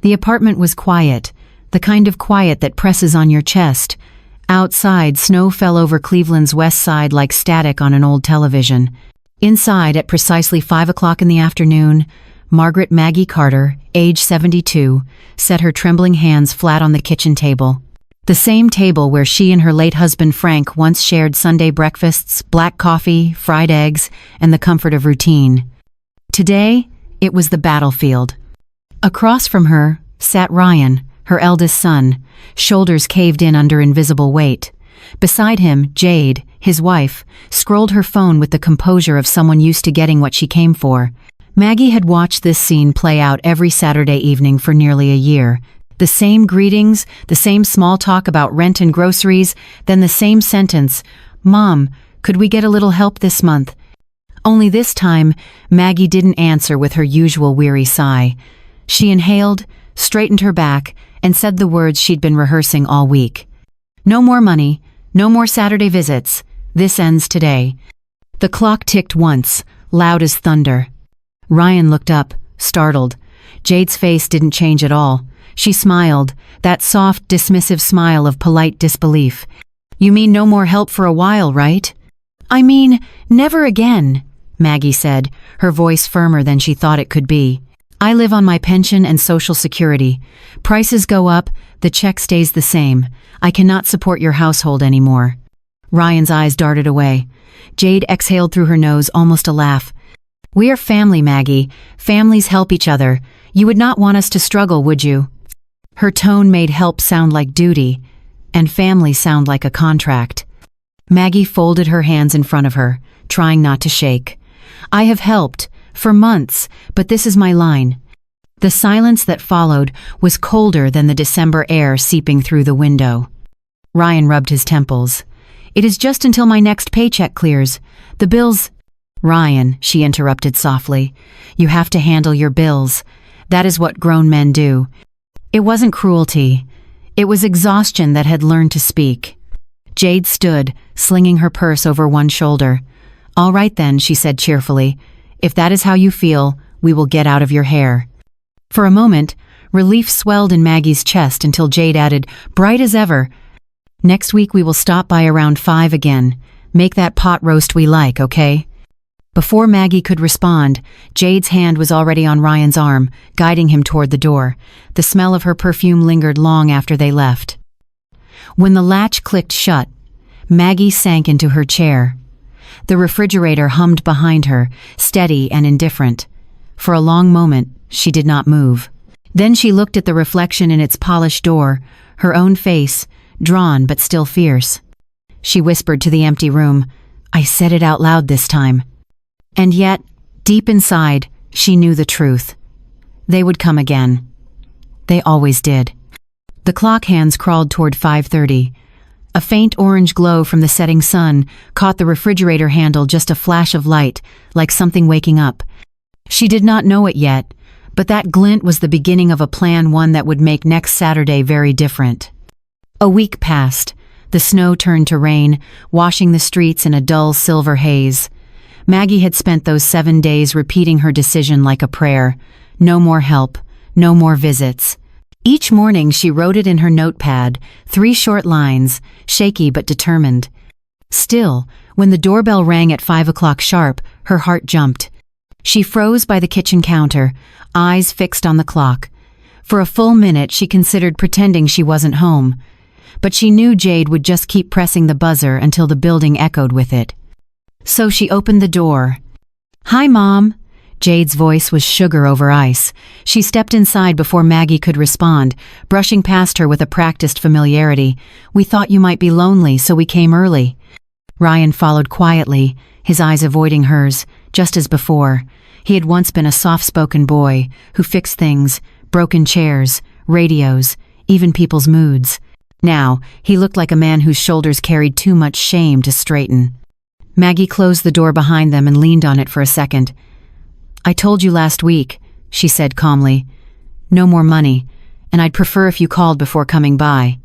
The apartment was quiet, the kind of quiet that presses on your chest. Outside, snow fell over Cleveland's west side like static on an old television. Inside, at precisely 5 o'clock in the afternoon, Margaret Maggie Carter, age 72, set her trembling hands flat on the kitchen table. The same table where she and her late husband Frank once shared Sunday breakfasts, black coffee, fried eggs, and the comfort of routine. Today, it was the battlefield. Across from her sat Ryan, her eldest son, shoulders caved in under invisible weight. Beside him, Jade, his wife, scrolled her phone with the composure of someone used to getting what she came for. Maggie had watched this scene play out every Saturday evening for nearly a year. The same greetings, the same small talk about rent and groceries, then the same sentence, "Mom, could we get a little help this month?" Only this time, Maggie didn't answer with her usual weary sigh. She inhaled, straightened her back, and said the words she'd been rehearsing all week. "No more money, no more Saturday visits. This ends today." The clock ticked once, loud as thunder. Ryan looked up, startled. Jade's face didn't change at all. She smiled, that soft, dismissive smile of polite disbelief. "You mean no more help for a while, right?" "I mean, never again," Maggie said, her voice firmer than she thought it could be. "I live on my pension and Social Security. Prices go up, the check stays the same. I cannot support your household anymore." Ryan's eyes darted away. Jade exhaled through her nose, almost a laugh. "We are family, Maggie. Families help each other. You would not want us to struggle, would you?" Her tone made help sound like duty, and family sound like a contract. Maggie folded her hands in front of her, trying not to shake. "I have helped, for months, but this is my line." The silence that followed was colder than the December air seeping through the window. Ryan rubbed his temples. "It is just until my next paycheck clears. The bills—" "Ryan," she interrupted softly, "you have to handle your bills. That is what grown men do." It wasn't cruelty. It was exhaustion that had learned to speak. Jade stood, slinging her purse over one shoulder. "All right then," she said cheerfully. "If that is how you feel, we will get out of your hair." For a moment, relief swelled in Maggie's chest until Jade added, bright as ever, "Next week we will stop by around 5 again. Make that pot roast we like, okay?" Before Maggie could respond, Jade's hand was already on Ryan's arm, guiding him toward the door. The smell of her perfume lingered long after they left. When the latch clicked shut, Maggie sank into her chair. The refrigerator hummed behind her, steady and indifferent. For a long moment, she did not move. Then she looked at the reflection in its polished door, her own face, drawn but still fierce. She whispered to the empty room, "I said it out loud this time." And yet, deep inside, she knew the truth. They would come again. They always did. The clock hands crawled toward 5:30. A faint orange glow from the setting sun caught the refrigerator handle, just a flash of light, like something waking up. She did not know it yet, but that glint was the beginning of a plan, one that would make next Saturday very different. A week passed. The snow turned to rain, washing the streets in a dull silver haze. Maggie had spent those 7 days repeating her decision like a prayer. No more help, no more visits. Each morning she wrote it in her notepad, 3 short lines, shaky but determined. Still, when the doorbell rang at 5 o'clock sharp, her heart jumped. She froze by the kitchen counter, eyes fixed on the clock. For a full minute she considered pretending she wasn't home. But she knew Jade would just keep pressing the buzzer until the building echoed with it. So she opened the door. "Hi, Mom." Jade's voice was sugar over ice. She stepped inside before Maggie could respond, brushing past her with a practiced familiarity. "We thought you might be lonely, so we came early." Ryan followed quietly, his eyes avoiding hers, just as before. He had once been a soft-spoken boy who fixed things, broken chairs, radios, even people's moods. Now, he looked like a man whose shoulders carried too much shame to straighten. Maggie closed the door behind them and leaned on it for a second. "I told you last week," she said calmly. "No more money, and I'd prefer if you called before coming by."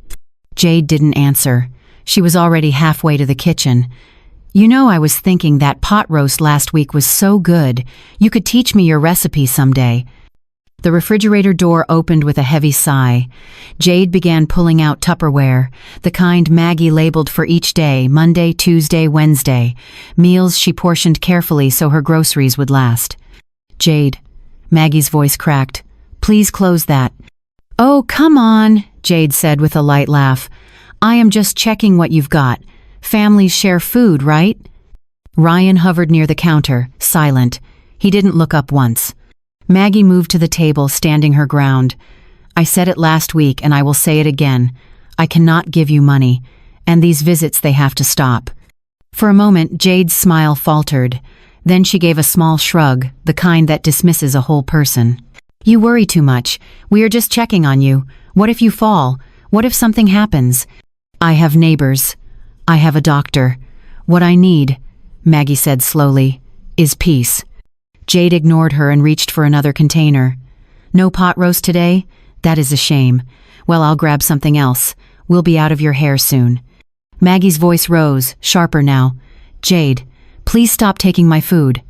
Jade didn't answer. She was already halfway to the kitchen. "You know, I was thinking that pot roast last week was so good. You could teach me your recipe someday." The refrigerator door opened with a heavy sigh. Jade began pulling out Tupperware, the kind Maggie labeled for each day, Monday, Tuesday, Wednesday, meals she portioned carefully so her groceries would last. "Jade," Maggie's voice cracked. "Please close that." "Oh, come on," Jade said with a light laugh. "I am just checking what you've got. Families share food, right?" Ryan hovered near the counter, silent. He didn't look up once. Maggie moved to the table, standing her ground. "I said it last week, and I will say it again. I cannot give you money, and these visits, they have to stop." For a moment, Jade's smile faltered. Then she gave a small shrug, the kind that dismisses a whole person. "You worry too much. We are just checking on you. What if you fall? What if something happens? I have neighbors. I have a doctor. What I need," Maggie said slowly, "is peace." Jade ignored her and reached for another container. "No pot roast today? That is a shame. Well, I'll grab something else. We'll be out of your hair soon." Maggie's voice rose, sharper now. "Jade, please stop taking my food."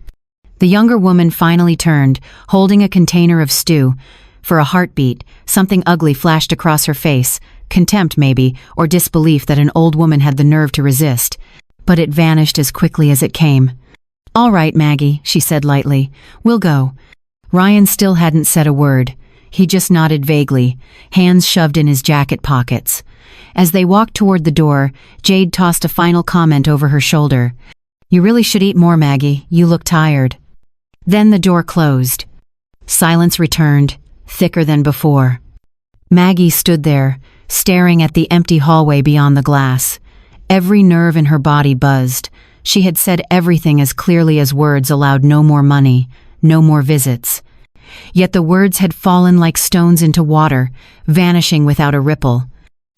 The younger woman finally turned, holding a container of stew. For a heartbeat, something ugly flashed across her face, contempt maybe, or disbelief that an old woman had the nerve to resist. But it vanished as quickly as it came. "All right, Maggie," she said lightly. "We'll go." Ryan still hadn't said a word. He just nodded vaguely, hands shoved in his jacket pockets. As they walked toward the door, Jade tossed a final comment over her shoulder. "You really should eat more, Maggie. You look tired." Then the door closed. Silence returned, thicker than before. Maggie stood there, staring at the empty hallway beyond the glass. Every nerve in her body buzzed. She had said everything as clearly as words allowed no more money, no more visits. Yet the words had fallen like stones into water, vanishing without a ripple.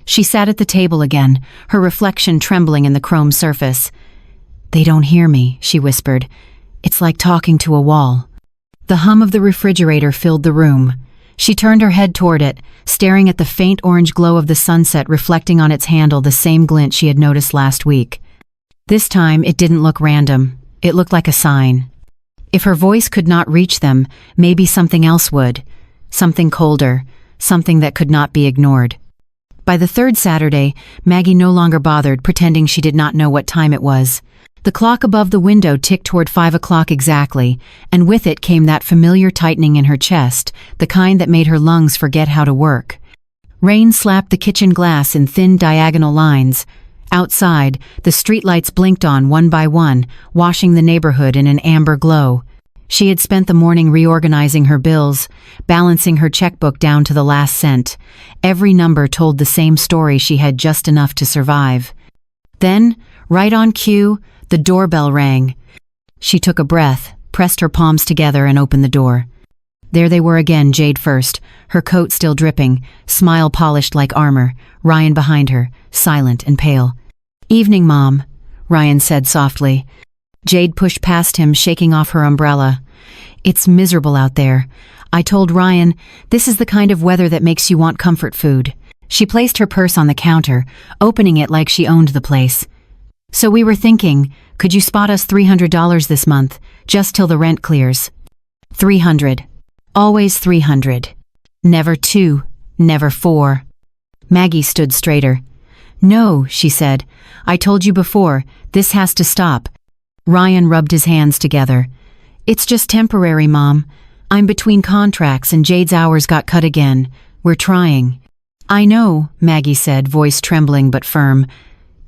She sat at the table again, her reflection trembling in the chrome surface. "They don't hear me," she whispered. "It's like talking to a wall." The hum of the refrigerator filled the room. She turned her head toward it, staring at the faint orange glow of the sunset reflecting on its handle, the same glint she had noticed last week. This time, it didn't look random. It looked like a sign. If her voice could not reach them, maybe something else would. Something colder, something that could not be ignored. By the third Saturday, Maggie no longer bothered, pretending she did not know what time it was. The clock above the window ticked toward 5 o'clock exactly, and with it came that familiar tightening in her chest, the kind that made her lungs forget how to work. Rain slapped the kitchen glass in thin diagonal lines. Outside, the streetlights blinked on one by one, washing the neighborhood in an amber glow. She had spent the morning reorganizing her bills, balancing her checkbook down to the last cent. Every number told the same story: she had just enough to survive. Then, right on cue, the doorbell rang. She took a breath, pressed her palms together, and opened the door. There they were again, Jade first, her coat still dripping, smile polished like armor, Ryan behind her, silent and pale. "Evening, Mom," Ryan said softly. Jade pushed past him, shaking off her umbrella. "It's miserable out there. I told Ryan, this is the kind of weather that makes you want comfort food." She placed her purse on the counter, opening it like she owned the place. "So we were thinking, could you spot us $300 this month, just till the rent clears?" 300. Always 300. Never 2, never 4. Maggie stood straighter. "No," she said. "I told you before, this has to stop." Ryan rubbed his hands together. "It's just temporary, Mom. I'm between contracts and Jade's hours got cut again. We're trying." "I know," Maggie said, voice trembling but firm.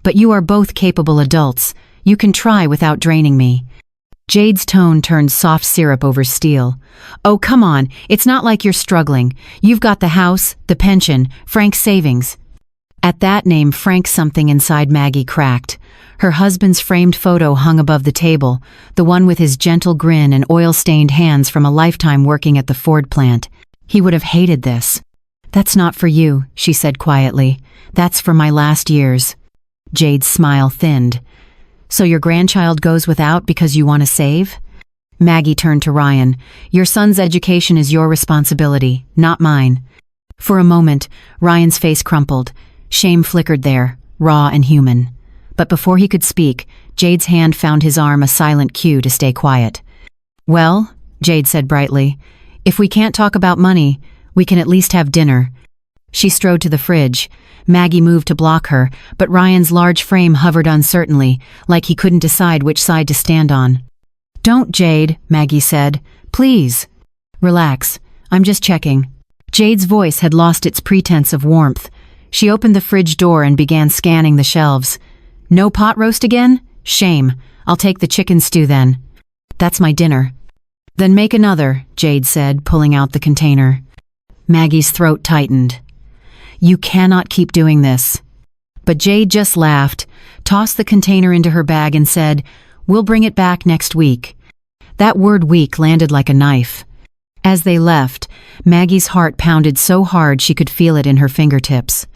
"But you are both capable adults. You can try without draining me." Jade's tone turned soft syrup over steel. "Oh, come on. It's not like you're struggling. You've got the house, the pension, Frank's savings." At that name, Frank, something inside Maggie cracked. Her husband's framed photo hung above the table, the one with his gentle grin and oil-stained hands from a lifetime working at the Ford plant. He would have hated this. "That's not for you," she said quietly. "That's for my last years." Jade's smile thinned. "So your grandchild goes without because you want to save?" Maggie turned to Ryan. "Your son's education is your responsibility, not mine." For a moment, Ryan's face crumpled. Shame flickered there, raw and human. But before he could speak, Jade's hand found his arm, a silent cue to stay quiet. "Well," Jade said brightly, If we can't talk about money, we can at least have dinner. She strode to the fridge. Maggie moved to block her, but Ryan's large frame hovered uncertainly, like he couldn't decide which side to stand on. "Don't, Jade," Maggie said. "Please." "Relax. I'm just checking." Jade's voice had lost its pretense of warmth. She opened the fridge door and began scanning the shelves. "No pot roast again? Shame. I'll take the chicken stew then." "That's my dinner." "Then make another," Jade said, pulling out the container. Maggie's throat tightened. "You cannot keep doing this." But Jade just laughed, tossed the container into her bag and said, "We'll bring it back next week." That word week landed like a knife. As they left, Maggie's heart pounded so hard she could feel it in her fingertips.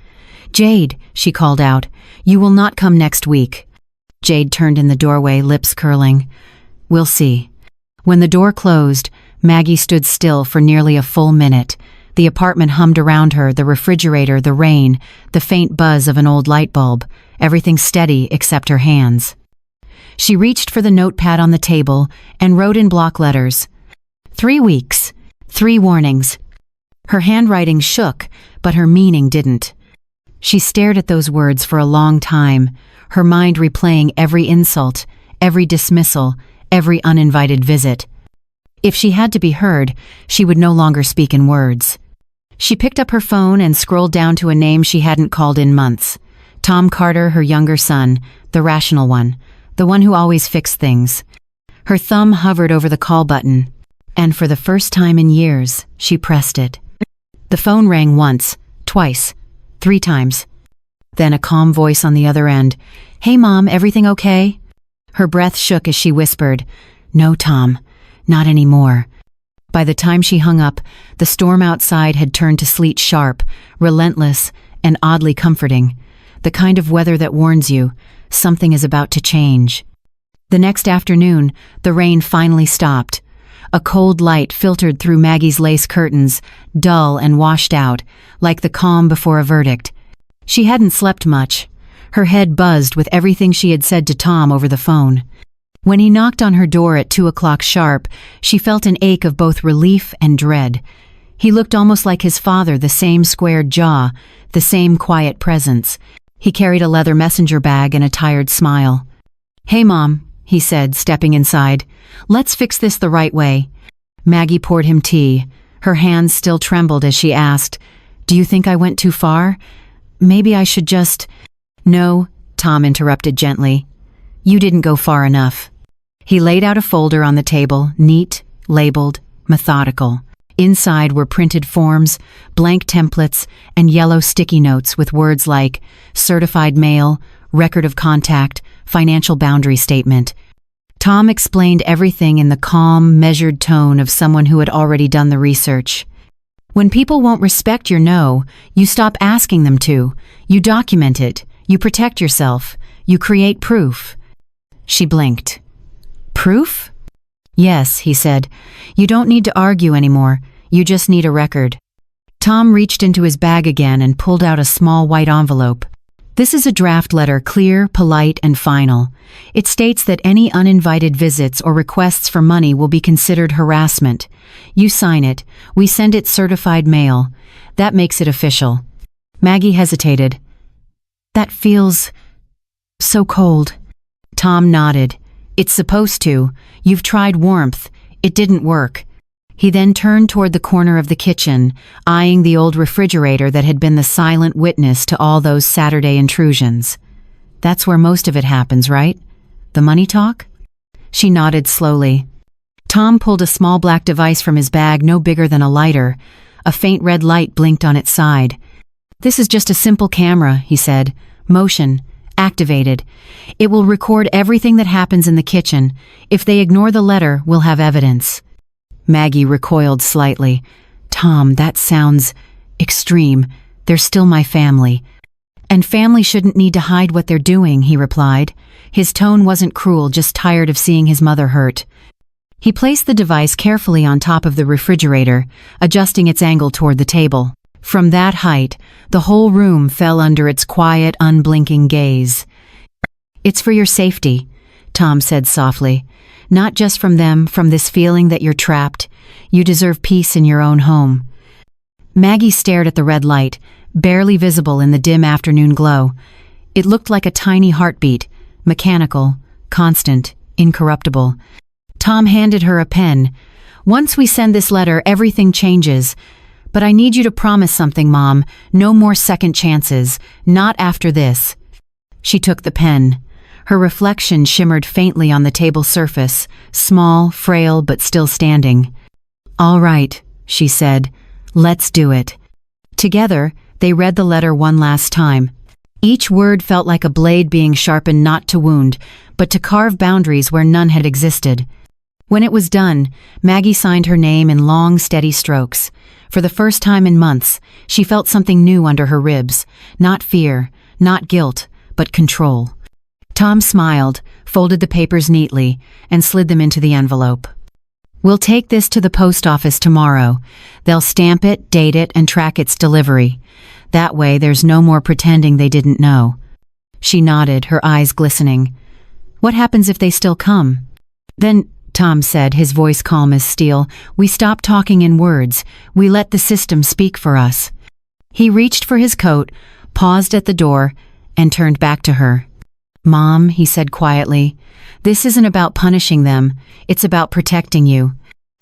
"Jade," she called out, "you will not come next week." Jade turned in the doorway, lips curling. "We'll see." When the door closed, Maggie stood still for nearly a full minute. The apartment hummed around her, the refrigerator, the rain, the faint buzz of an old light bulb, everything steady except her hands. She reached for the notepad on the table and wrote in block letters, 3 weeks, 3 warnings. Her handwriting shook, but her meaning didn't. She stared at those words for a long time, her mind replaying every insult, every dismissal, every uninvited visit. If she had to be heard, she would no longer speak in words. She picked up her phone and scrolled down to a name she hadn't called in months. Tom Carter, her younger son, the rational one, the one who always fixed things. Her thumb hovered over the call button, and for the first time in years, she pressed it. The phone rang once, twice, 3 times. Then a calm voice on the other end. "Hey, Mom, everything okay?" Her breath shook as she whispered, "No, Tom, not anymore." By the time she hung up, the storm outside had turned to sleet sharp, relentless, and oddly comforting. The kind of weather that warns you, something is about to change. The next afternoon, the rain finally stopped. A cold light filtered through Maggie's lace curtains, dull and washed out, like the calm before a verdict. She hadn't slept much. Her head buzzed with everything she had said to Tom over the phone. When he knocked on her door at 2 o'clock sharp, she felt an ache of both relief and dread. He looked almost like his father, the same squared jaw, the same quiet presence. He carried a leather messenger bag and a tired smile. "Hey, Mom," he said, stepping inside. "Let's fix this the right way." Maggie poured him tea. Her hands still trembled as she asked, "Do you think I went too far? Maybe I should just—" "No," Tom interrupted gently. "You didn't go far enough." He laid out a folder on the table, neat, labeled, methodical. Inside were printed forms, blank templates, and yellow sticky notes with words like certified mail, record of contact, financial boundary statement. Tom explained everything in the calm, measured tone of someone who had already done the research. When people won't respect your no, you stop asking them to. You document it. You protect yourself. You create proof. She blinked. "Proof?" "Yes," he said. "You don't need to argue anymore. You just need a record." Tom reached into his bag again and pulled out a small white envelope. "This is a draft letter, clear, polite, and final. It states that any uninvited visits or requests for money will be considered harassment. You sign it. We send it certified mail. That makes it official." Maggie hesitated. "That feels so cold." Tom nodded. "It's supposed to. You've tried warmth. It didn't work." He then turned toward the corner of the kitchen, eyeing the old refrigerator that had been the silent witness to all those Saturday intrusions. "That's where most of it happens, right? The money talk?" She nodded slowly. Tom pulled a small black device from his bag no bigger than a lighter. A faint red light blinked on its side. "This is just a simple camera," he said. "Motion. Activated. It will record everything that happens in the kitchen. If they ignore the letter, we'll have evidence." Maggie recoiled slightly. "Tom, that sounds extreme. They're still my family." "And family shouldn't need to hide what they're doing," he replied. His tone wasn't cruel, just tired of seeing his mother hurt. He placed the device carefully on top of the refrigerator, adjusting its angle toward the table. From that height, the whole room fell under its quiet, unblinking gaze. "It's for your safety," Tom said softly. Not just from them, from this feeling that you're trapped. You deserve peace in your own home. Maggie stared at the red light, barely visible in the dim afternoon glow. It looked like a tiny heartbeat, mechanical, constant, incorruptible. Tom handed her a pen. "Once we send this letter, everything changes. But I need you to promise something, Mom. No more second chances. Not after this." She took the pen. Her reflection shimmered faintly on the table surface, small, frail, but still standing. "All right," she said. "Let's do it." Together, they read the letter one last time. Each word felt like a blade being sharpened not to wound, but to carve boundaries where none had existed. When it was done, Maggie signed her name in long, steady strokes. For the first time in months, she felt something new under her ribs. Not fear, not guilt, but control. Tom smiled, folded the papers neatly, and slid them into the envelope. "We'll take this to the post office tomorrow. They'll stamp it, date it, and track its delivery. That way there's no more pretending they didn't know." She nodded, her eyes glistening. "What happens if they still come?" "Then," Tom said, his voice calm as steel, "we stop talking in words. We let the system speak for us." He reached for his coat, paused at the door, and turned back to her. "Mom," he said quietly, "this isn't about punishing them. It's about protecting you."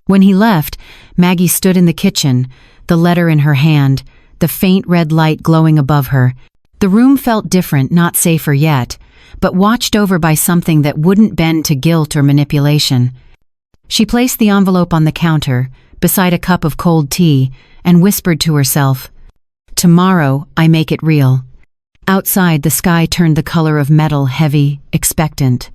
When he left, Maggie stood in the kitchen, the letter in her hand, the faint red light glowing above her. The room felt different, not safer yet, but watched over by something that wouldn't bend to guilt or manipulation. She placed the envelope on the counter, beside a cup of cold tea, and whispered to herself, "Tomorrow I make it real." Outside, the sky turned the color of metal, heavy, expectant.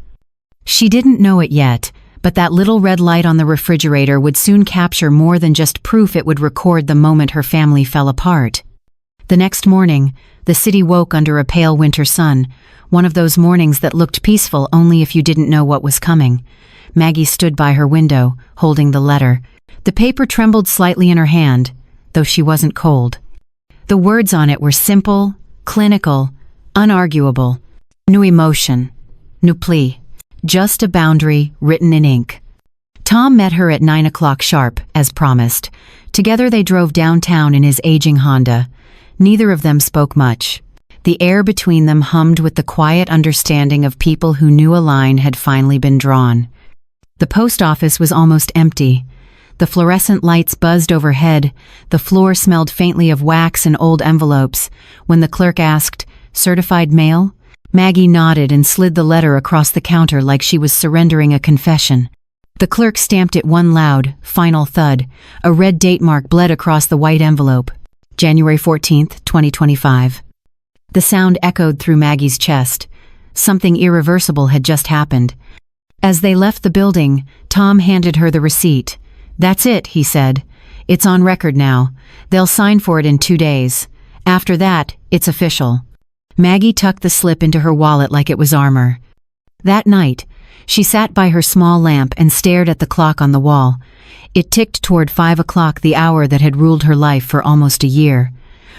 She didn't know it yet, but that little red light on the refrigerator would soon capture more than just proof. It would record the moment her family fell apart. The next morning, the city woke under a pale winter sun, one of those mornings that looked peaceful only if you didn't know what was coming. Maggie stood by her window, holding the letter. The paper trembled slightly in her hand, though she wasn't cold. The words on it were simple, clinical, unarguable. No emotion, no plea. Just a boundary written in ink. Tom met her at 9 o'clock sharp, as promised. Together they drove downtown in his aging Honda. Neither of them spoke much. The air between them hummed with the quiet understanding of people who knew a line had finally been drawn. The post office was almost empty. The fluorescent lights buzzed overhead. The floor smelled faintly of wax and old envelopes. When the clerk asked, "Certified mail?" Maggie nodded and slid the letter across the counter like she was surrendering a confession. The clerk stamped it one loud, final thud. A red date mark bled across the white envelope. January 14th, 2025. The sound echoed through Maggie's chest. Something irreversible had just happened. As they left the building, Tom handed her the receipt. "That's it," he said. "It's on record now. They'll sign for it in 2 days. After that, it's official." Maggie tucked the slip into her wallet like it was armor. That night, she sat by her small lamp and stared at the clock on the wall. It ticked toward 5 o'clock, the hour that had ruled her life for almost a year.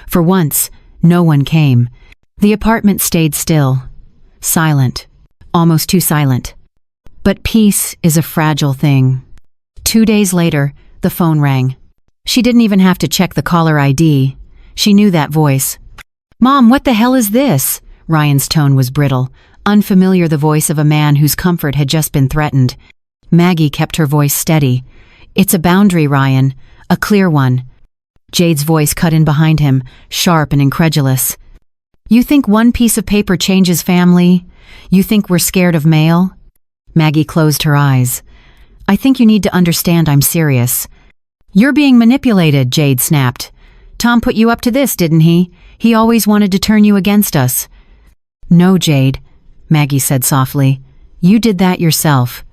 For once, no one came. The apartment stayed still, silent, almost too silent. But peace is a fragile thing. 2 days later, the phone rang. She didn't even have to check the caller ID. She knew that voice. "Mom, what the hell is this?" Ryan's tone was brittle, unfamiliar, the voice of a man whose comfort had just been threatened. Maggie kept her voice steady. "It's a boundary, Ryan. A clear one." Jade's voice cut in behind him, sharp and incredulous. "You think one piece of paper changes family? You think we're scared of mail?" Maggie closed her eyes. "I think you need to understand I'm serious." "You're being manipulated," Jade snapped. "Tom put you up to this, didn't he? He always wanted to turn you against us." "No, Jade," Maggie said softly. "You did that yourself."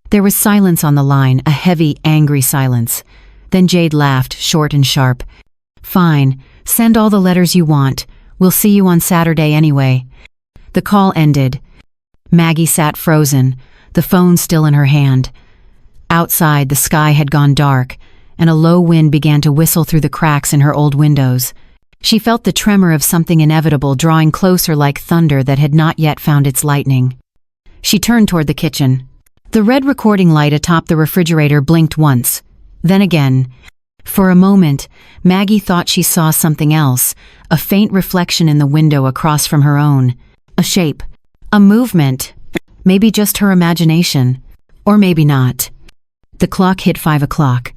There was silence on the line, a heavy, angry silence. Then Jade laughed, short and sharp. "Fine, send all the letters you want. We'll see you on Saturday anyway." The call ended. Maggie sat frozen, the phone still in her hand. Outside, the sky had gone dark, and a low wind began to whistle through the cracks in her old windows. She felt the tremor of something inevitable drawing closer like thunder that had not yet found its lightning. She turned toward the kitchen. The red recording light atop the refrigerator blinked once, then again. For a moment, Maggie thought she saw something else, a faint reflection in the window across from her own. A shape, a movement, maybe just her imagination, or maybe not. The clock hit 5 o'clock.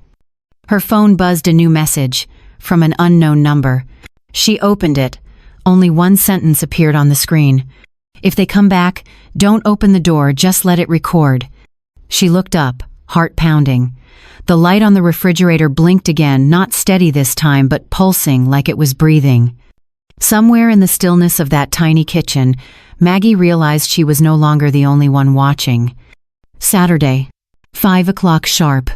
Her phone buzzed a new message, from an unknown number. She opened it. Only one sentence appeared on the screen. "If they come back, don't open the door, just let it record." She looked up, heart pounding. The light on the refrigerator blinked again, not steady this time, but pulsing like it was breathing. Somewhere in the stillness of that tiny kitchen, Maggie realized she was no longer the only one watching. Saturday, 5 o'clock sharp.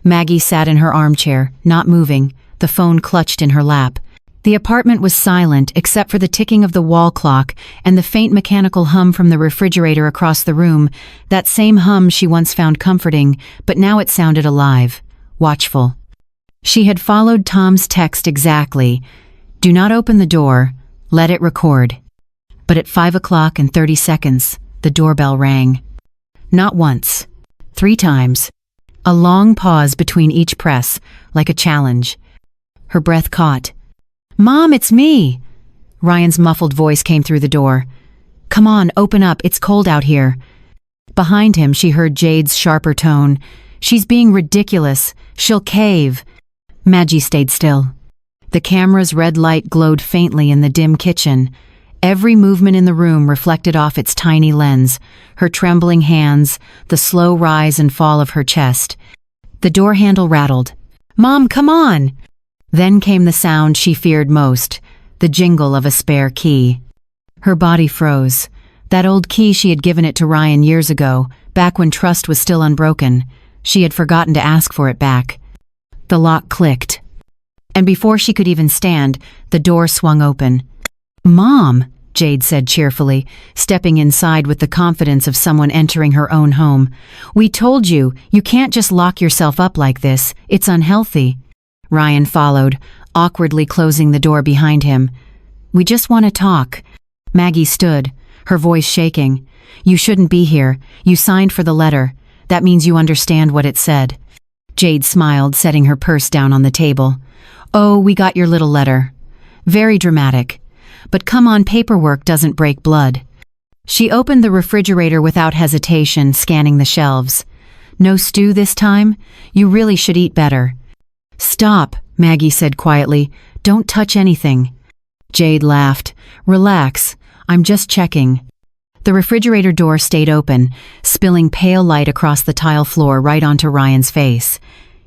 Maggie sat in her armchair, not moving, the phone clutched in her lap. The apartment was silent except for the ticking of the wall clock and the faint mechanical hum from the refrigerator across the room, that same hum she once found comforting, but now it sounded alive, watchful. She had followed Tom's text exactly. "Do not open the door, let it record." But at 5 o'clock and 30 seconds, the doorbell rang. Not once, 3 times. A long pause between each press, like a challenge. Her breath caught. "Mom, it's me!" Ryan's muffled voice came through the door. "Come on, open up, it's cold out here." Behind him, she heard Jade's sharper tone. "She's being ridiculous. She'll cave." Maggie stayed still. The camera's red light glowed faintly in the dim kitchen. Every movement in the room reflected off its tiny lens, her trembling hands, the slow rise and fall of her chest. The door handle rattled. "Mom, come on!" Then came the sound she feared most, the jingle of a spare key. Her body froze. That old key she had given it to Ryan years ago, back when trust was still unbroken. She had forgotten to ask for it back. The lock clicked. And before she could even stand, the door swung open. "Mom," Jade said cheerfully, stepping inside with the confidence of someone entering her own home. "We told you, you can't just lock yourself up like this. It's unhealthy." Ryan followed, awkwardly closing the door behind him. "We just want to talk." Maggie stood, her voice shaking. "You shouldn't be here. You signed for the letter. That means you understand what it said." Jade smiled, setting her purse down on the table. "Oh, we got your little letter. Very dramatic. But come on, paperwork doesn't break blood." She opened the refrigerator without hesitation, scanning the shelves. "No stew this time? You really should eat better." "Stop," Maggie said quietly. "Don't touch anything." Jade laughed. "Relax. I'm just checking." The refrigerator door stayed open, spilling pale light across the tile floor right onto Ryan's face.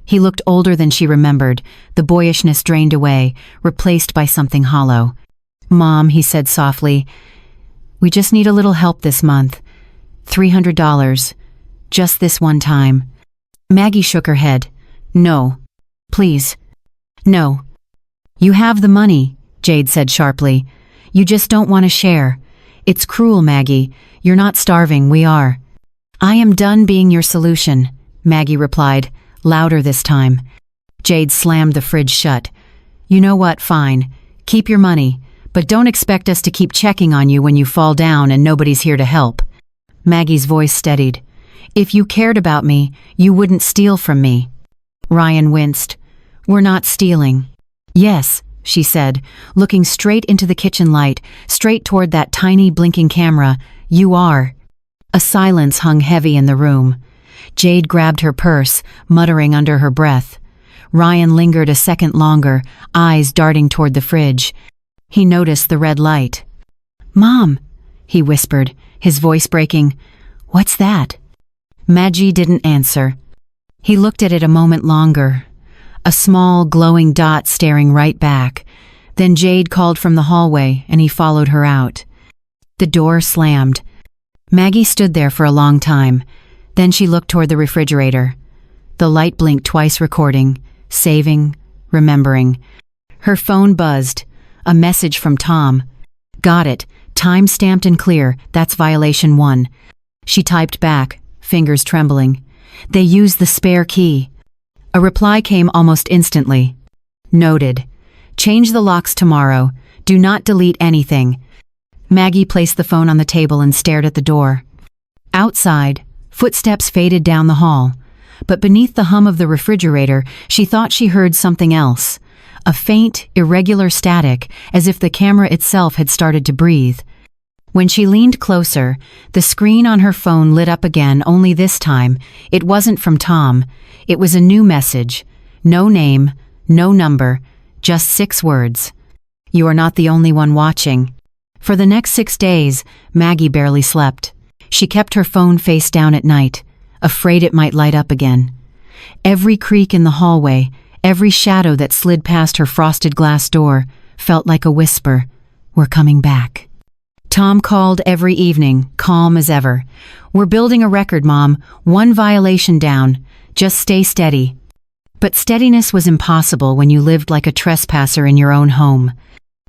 He looked older than she remembered, the boyishness drained away, replaced by something hollow. "Mom," he said softly, "we just need a little help this month. $300. Just this one time." Maggie shook her head. "No. Please. No." "You have the money," Jade said sharply. "You just don't want to share. It's cruel, Maggie. You're not starving, we are." "I am done being your solution," Maggie replied, louder this time. Jade slammed the fridge shut. "You know what, fine. Keep your money, but don't expect us to keep checking on you when you fall down and nobody's here to help." Maggie's voice steadied. "If you cared about me, you wouldn't steal from me." Ryan winced. "We're not stealing." "Yes," she said, looking straight into the kitchen light, straight toward that tiny blinking camera. "You are." A silence hung heavy in the room. Jade grabbed her purse, muttering under her breath. Ryan lingered a second longer, eyes darting toward the fridge. He noticed the red light. "Mom," he whispered, his voice breaking. "What's that?" Maggie didn't answer. He looked at it a moment longer. A small, glowing dot staring right back. Then Jade called from the hallway, and he followed her out. The door slammed. Maggie stood there for a long time. Then she looked toward the refrigerator. The light blinked twice, recording, saving, remembering. Her phone buzzed. A message from Tom. "Got it. Time-stamped and clear. That's violation 1. She typed back, fingers trembling. "They used the spare key." A reply came almost instantly. "Noted. Change the locks tomorrow. Do not delete anything." Maggie placed the phone on the table and stared at the door. Outside, Footsteps faded down the hall. But beneath the hum of the refrigerator, she thought she heard something else. A faint, irregular static, as if the camera itself had started to breathe. When she leaned closer, the screen on her phone lit up again, only this time, it wasn't from Tom. It was a new message. No name, no number, just 6 words. You are not the only one watching. For the next 6 days, Maggie barely slept. She kept her phone face down at night, afraid it might light up again. Every creak in the hallway, every shadow that slid past her frosted glass door, felt like a whisper. We're coming back. Tom called every evening, calm as ever. We're building a record, Mom. 1 violation down. Just stay steady. But steadiness was impossible when you lived like a trespasser in your own home.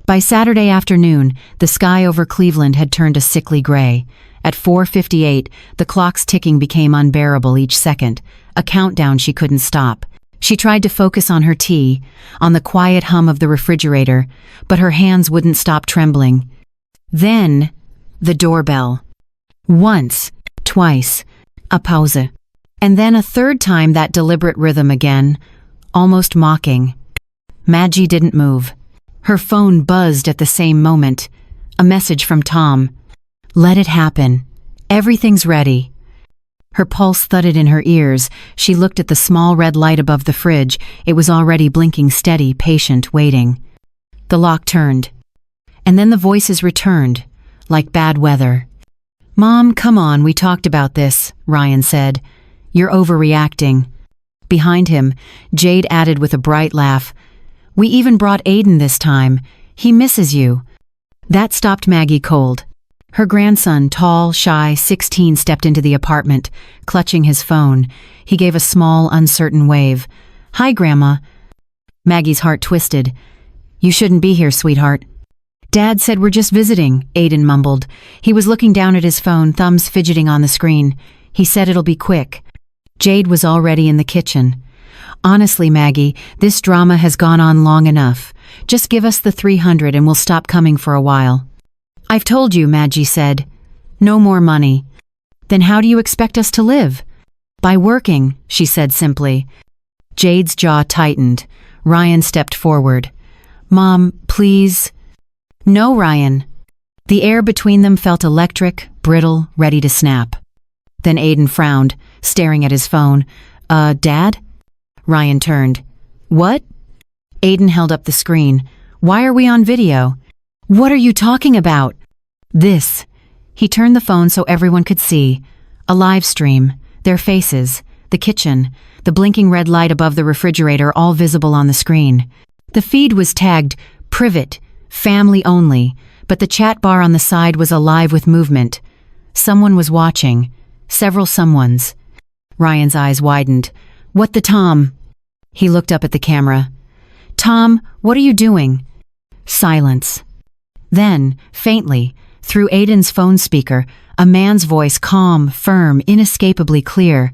By Saturday afternoon, the sky over Cleveland had turned a sickly gray. At 4:58, the clock's ticking became unbearable each second, a countdown she couldn't stop. She tried to focus on her tea, on the quiet hum of the refrigerator, but her hands wouldn't stop trembling. Then, the doorbell. Once, twice, a pause. And then a third time that deliberate rhythm again, almost mocking. Maggie didn't move. Her phone buzzed at the same moment. A message from Tom. Let it happen. Everything's ready. Her pulse thudded in her ears. She looked at the small red light above the fridge. It was already blinking steady, patient, waiting. The lock turned. And then the voices returned, like bad weather. Mom, come on, we talked about this, Ryan said. You're overreacting. Behind him, Jade added with a bright laugh. We even brought Aiden this time. He misses you. That stopped Maggie cold. Her grandson, tall, shy, 16, stepped into the apartment, clutching his phone. He gave a small, uncertain wave. Hi, Grandma. Maggie's heart twisted. You shouldn't be here, sweetheart. Dad said we're just visiting, Aiden mumbled. He was looking down at his phone, thumbs fidgeting on the screen. He said it'll be quick. Jade was already in the kitchen. Honestly, Maggie, this drama has gone on long enough. Just give us the 300 and we'll stop coming for a while. I've told you, Maggie said. No more money. Then how do you expect us to live? By working, she said simply. Jade's jaw tightened. Ryan stepped forward. Mom, please. No, Ryan. The air between them felt electric, brittle, ready to snap. Then Aiden frowned, staring at his phone. Dad? Ryan turned. What? Aiden held up the screen. Why are we on video? What are you talking about? This. He turned the phone so everyone could see. A live stream. Their faces. The kitchen. The blinking red light above the refrigerator, all visible on the screen. The feed was tagged Privet, Family Only, but the chat bar on the side was alive with movement. Someone was watching. Several someones. Ryan's eyes widened. What the Tom? He looked up at the camera. Tom, what are you doing? Silence. Then, faintly, through Aiden's phone speaker, a man's voice, calm, firm, inescapably clear.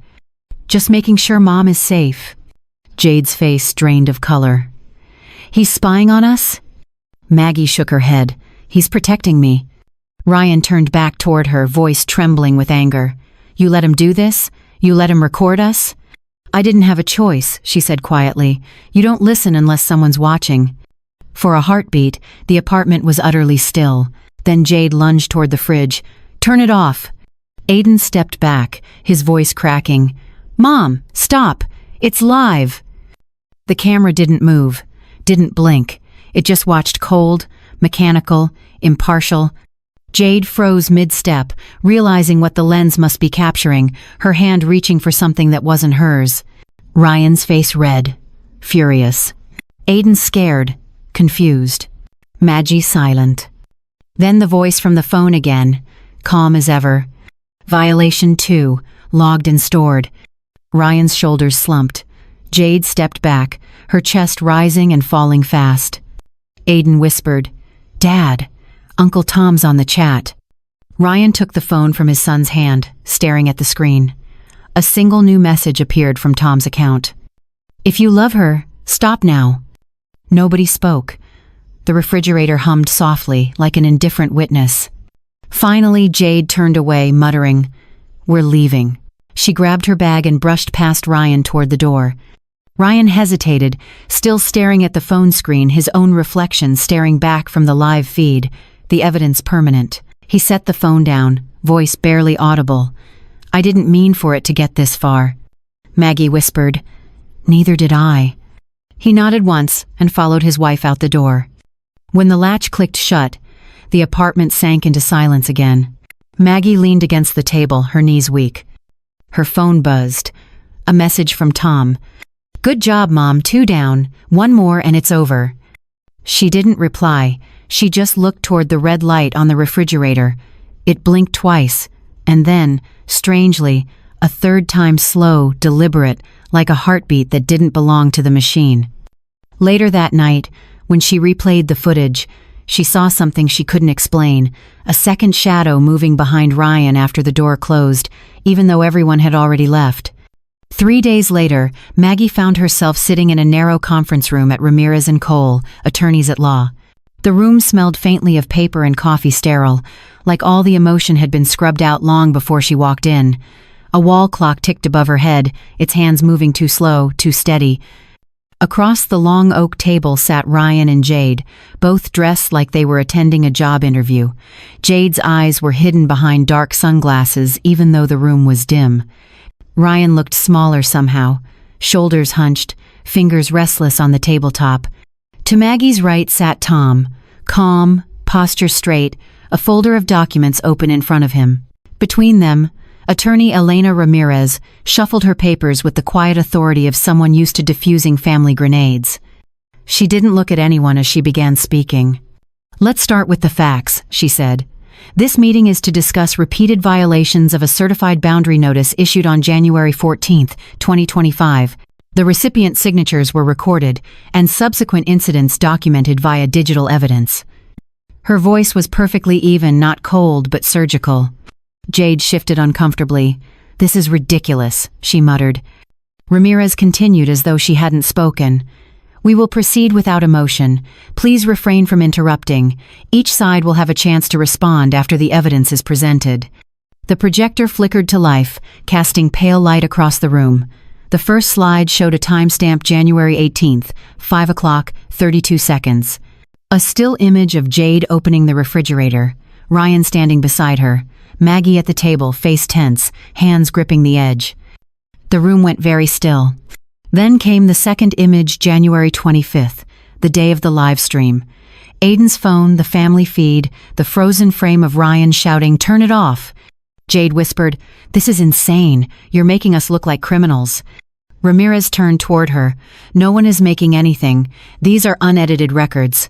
Just making sure Mom is safe. Jade's face drained of color. He's spying on us? Maggie shook her head. He's protecting me. Ryan turned back toward her, voice trembling with anger. You let him do this? You let him record us? I didn't have a choice, she said quietly. You don't listen unless someone's watching. For a heartbeat, the apartment was utterly still. Then Jade lunged toward the fridge. Turn it off. Aiden stepped back, his voice cracking. Mom, stop. It's live. The camera didn't move, didn't blink. It just watched cold, mechanical, impartial. Jade froze mid-step, realizing what the lens must be capturing, her hand reaching for something that wasn't hers. Ryan's face red, furious. Aiden scared, confused. Maggie silent. Then the voice from the phone again, calm as ever. Violation 2, logged and stored. Ryan's shoulders slumped. Jade stepped back, her chest rising and falling fast. Aiden whispered, Dad, Uncle Tom's on the chat. Ryan took the phone from his son's hand, staring at the screen. A single new message appeared from Tom's account. If you love her, stop now. Nobody spoke. The refrigerator hummed softly, like an indifferent witness. Finally, Jade turned away, muttering, We're leaving. She grabbed her bag and brushed past Ryan toward the door. Ryan hesitated, still staring at the phone screen, his own reflection staring back from the live feed, the evidence permanent. He set the phone down, voice barely audible. "I didn't mean for it to get this far." Maggie whispered, "Neither did I." He nodded once and followed his wife out the door. When the latch clicked shut, the apartment sank into silence again. Maggie leaned against the table, her knees weak. Her phone buzzed. A message from Tom. "Good job, Mom, 2 down. 1 more and it's over." She didn't reply. She just looked toward the red light on the refrigerator. It blinked twice, and then, strangely, a 3rd time slow, deliberate, like a heartbeat that didn't belong to the machine. Later that night, when she replayed the footage, she saw something she couldn't explain, a second shadow moving behind Ryan after the door closed, even though everyone had already left. 3 days later, Maggie found herself sitting in a narrow conference room at Ramirez and Cole, attorneys at law. The room smelled faintly of paper and coffee, sterile, like all the emotion had been scrubbed out long before she walked in. A wall clock ticked above her head, its hands moving too slow, too steady. Across the long oak table sat Ryan and Jade, both dressed like they were attending a job interview. Jade's eyes were hidden behind dark sunglasses, even though the room was dim. Ryan looked smaller somehow, shoulders hunched, fingers restless on the tabletop. To Maggie's right sat Tom, calm, posture straight, a folder of documents open in front of him. Between them, attorney Elena Ramirez shuffled her papers with the quiet authority of someone used to diffusing family grenades. She didn't look at anyone as she began speaking. "Let's start with the facts," she said. "This meeting is to discuss repeated violations of a certified boundary notice issued on January 14, 2025. The recipient signatures were recorded, and subsequent incidents documented via digital evidence." Her voice was perfectly even, not cold but surgical. Jade shifted uncomfortably. "This is ridiculous," she muttered. Ramirez continued as though she hadn't spoken. "We will proceed without emotion. Please refrain from interrupting. Each side will have a chance to respond after the evidence is presented." The projector flickered to life, casting pale light across the room. The first slide showed a timestamp January 18th, 5 o'clock, 32 seconds. A still image of Jade opening the refrigerator, Ryan standing beside her, Maggie at the table, face tense, hands gripping the edge. The room went very still. Then came the second image, January 25th, the day of the live stream. Aiden's phone, the family feed, the frozen frame of Ryan shouting, "Turn it off!" Jade whispered, "This is insane. You're making us look like criminals." Ramirez turned toward her. "No one is making anything. These are unedited records."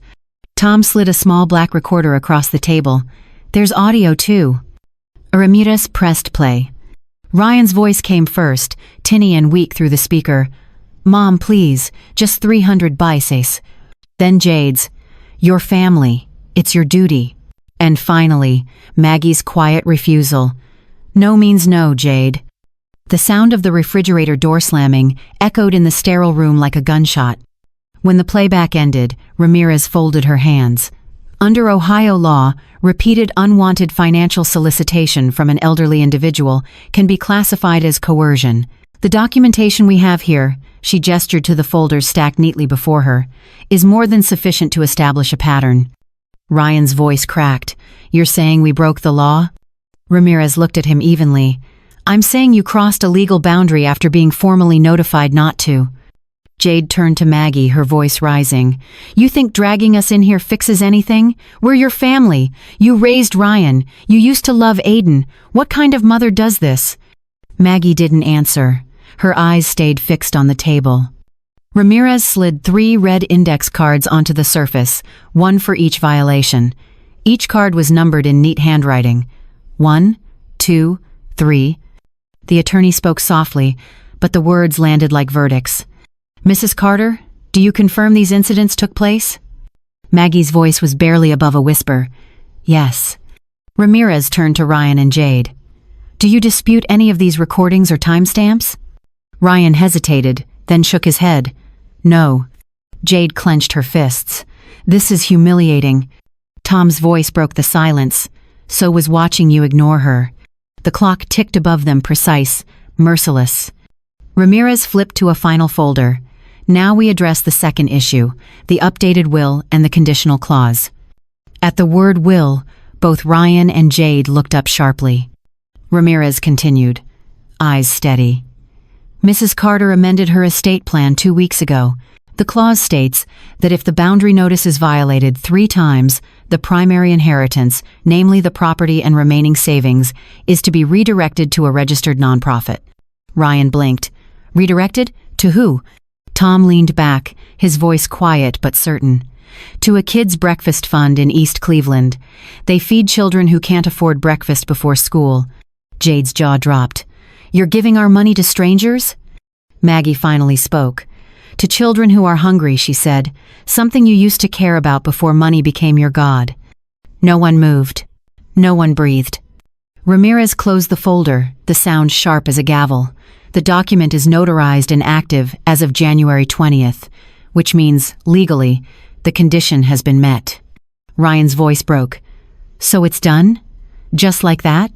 Tom slid a small black recorder across the table. "There's audio too." Ramirez pressed play. Ryan's voice came first, tinny and weak through the speaker. "Mom, please, just 300 bices." Then Jade's, "Your family. It's your duty." And finally, Maggie's quiet refusal. "No means no, Jade." The sound of the refrigerator door slamming echoed in the sterile room like a gunshot. When the playback ended, Ramirez folded her hands. Under Ohio law, repeated unwanted financial solicitation from an elderly individual can be classified as coercion. "The documentation we have here," she gestured to the folders stacked neatly before her, "is more than sufficient to establish a pattern." Ryan's voice cracked. "You're saying we broke the law?" Ramirez looked at him evenly. "I'm saying you crossed a legal boundary after being formally notified not to." Jade turned to Maggie, her voice rising. "You think dragging us in here fixes anything? We're your family. You raised Ryan. You used to love Aiden. What kind of mother does this?" Maggie didn't answer. Her eyes stayed fixed on the table. Ramirez slid 3 red index cards onto the surface, 1 for each violation. Each card was numbered in neat handwriting. 1, 2, 3. The attorney spoke softly, but the words landed like verdicts. "Mrs. Carter, do you confirm these incidents took place?" Maggie's voice was barely above a whisper. "Yes." Ramirez turned to Ryan and Jade. "Do you dispute any of these recordings or timestamps?" Ryan hesitated, then shook his head. "No." Jade clenched her fists. "This is humiliating." Tom's voice broke the silence. "So was watching you ignore her." The clock ticked above them, precise, merciless. Ramirez flipped to a final folder. Now we address the second issue, the updated will and the conditional clause. At the word will, both Ryan and Jade looked up sharply. Ramirez continued, eyes steady. Mrs. Carter amended her estate plan 2 weeks ago. The clause states that if the boundary notice is violated 3 times, the primary inheritance, namely the property and remaining savings, is to be redirected to a registered nonprofit. Ryan blinked. Redirected? To who? Tom leaned back, his voice quiet but certain. To a kids' breakfast fund in East Cleveland. They feed children who can't afford breakfast before school. Jade's jaw dropped. You're giving our money to strangers? Maggie finally spoke. To children who are hungry, she said, something you used to care about before money became your god. No one moved. No one breathed. Ramirez closed the folder, the sound sharp as a gavel. The document is notarized and active as of January 20th, which means, legally, the condition has been met. Ryan's voice broke. So it's done? Just like that?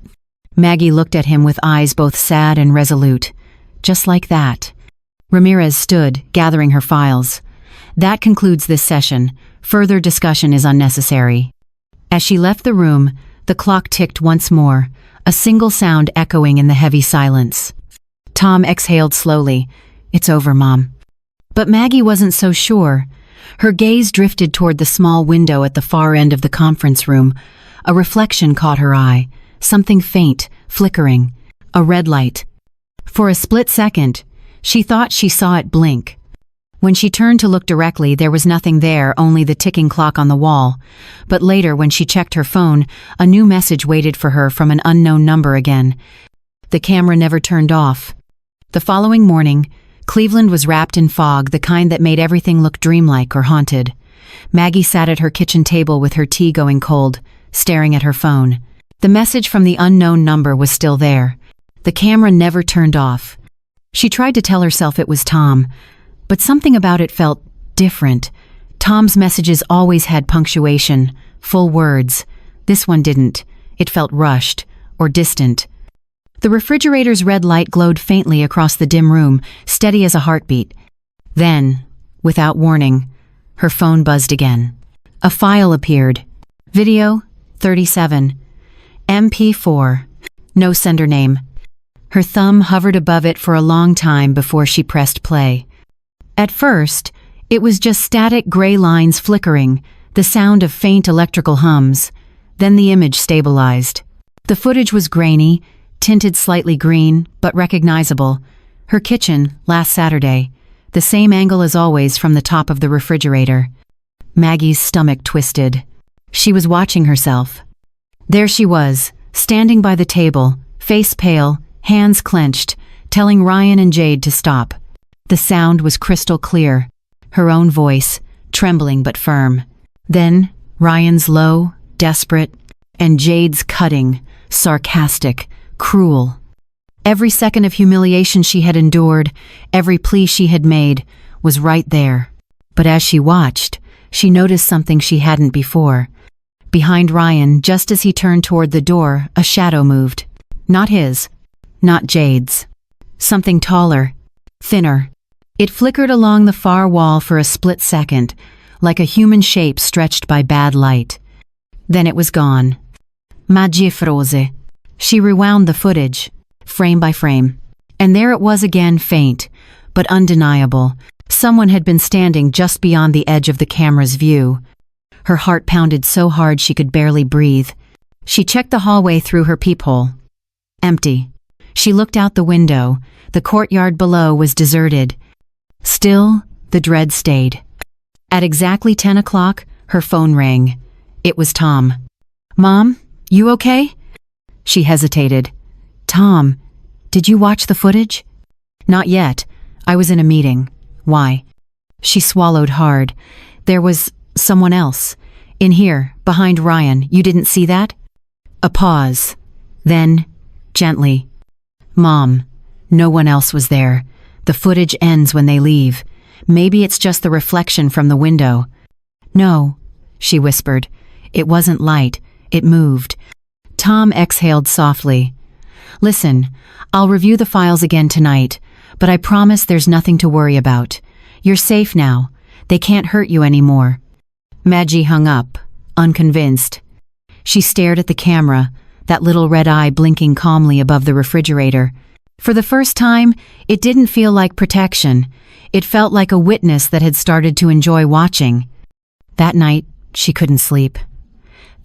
Maggie looked at him with eyes both sad and resolute. Just like that. Ramirez stood, gathering her files. That concludes this session. Further discussion is unnecessary. As she left the room, the clock ticked once more, a single sound echoing in the heavy silence. Tom exhaled slowly. It's over, Mom. But Maggie wasn't so sure. Her gaze drifted toward the small window at the far end of the conference room. A reflection caught her eye. Something faint, flickering. A red light. For a split second, she thought she saw it blink. When she turned to look directly, there was nothing there, only the ticking clock on the wall. But later, when she checked her phone, a new message waited for her from an unknown number again. The camera never turned off. The following morning, Cleveland was wrapped in fog, the kind that made everything look dreamlike or haunted. Maggie sat at her kitchen table with her tea going cold, staring at her phone. The message from the unknown number was still there. The camera never turned off. She tried to tell herself it was Tom, but something about it felt different. Tom's messages always had punctuation, full words. This one didn't. It felt rushed, or distant. The refrigerator's red light glowed faintly across the dim room, steady as a heartbeat. Then, without warning, her phone buzzed again. A file appeared. Video, 37. MP4. No sender name. Her thumb hovered above it for a long time before she pressed play. At first, it was just static gray lines flickering, the sound of faint electrical hums. Then the image stabilized. The footage was grainy, tinted slightly green, but recognizable. Her kitchen, last Saturday. The same angle as always from the top of the refrigerator. Maggie's stomach twisted. She was watching herself. There she was, standing by the table, face pale, hands clenched, telling Ryan and Jade to stop. The sound was crystal clear, her own voice, trembling but firm. Then, Ryan's low, desperate, and Jade's cutting, sarcastic, cruel. Every second of humiliation she had endured, every plea she had made, was right there. But as she watched, she noticed something she hadn't before. Behind Ryan, just as he turned toward the door, a shadow moved. Not his. Not Jade's. Something taller. Thinner. It flickered along the far wall for a split second, like a human shape stretched by bad light. Then it was gone. Maggie froze. She rewound the footage, frame by frame. And there it was again, faint, but undeniable. Someone had been standing just beyond the edge of the camera's view. Her heart pounded so hard she could barely breathe. She checked the hallway through her peephole. Empty. She looked out the window. The courtyard below was deserted. Still, the dread stayed. At exactly 10 o'clock, her phone rang. It was Tom. "Mom, you okay?" She hesitated. "Tom, did you watch the footage?" "Not yet. I was in a meeting." "Why?" She swallowed hard. "There was someone else. In here, behind Ryan. You didn't see that?" A pause. Then, gently, "Mom, no one else was there. The footage ends when they leave. Maybe it's just the reflection from the window." "No," she whispered. "It wasn't light. It moved." Tom exhaled softly. Listen, I'll review the files again tonight, but I promise there's nothing to worry about. You're safe now. They can't hurt you anymore." Maggie hung up, unconvinced. She stared at the camera, that little red eye blinking calmly above the refrigerator. For the first time, it didn't feel like protection. It felt like a witness that had started to enjoy watching. That night, she couldn't sleep.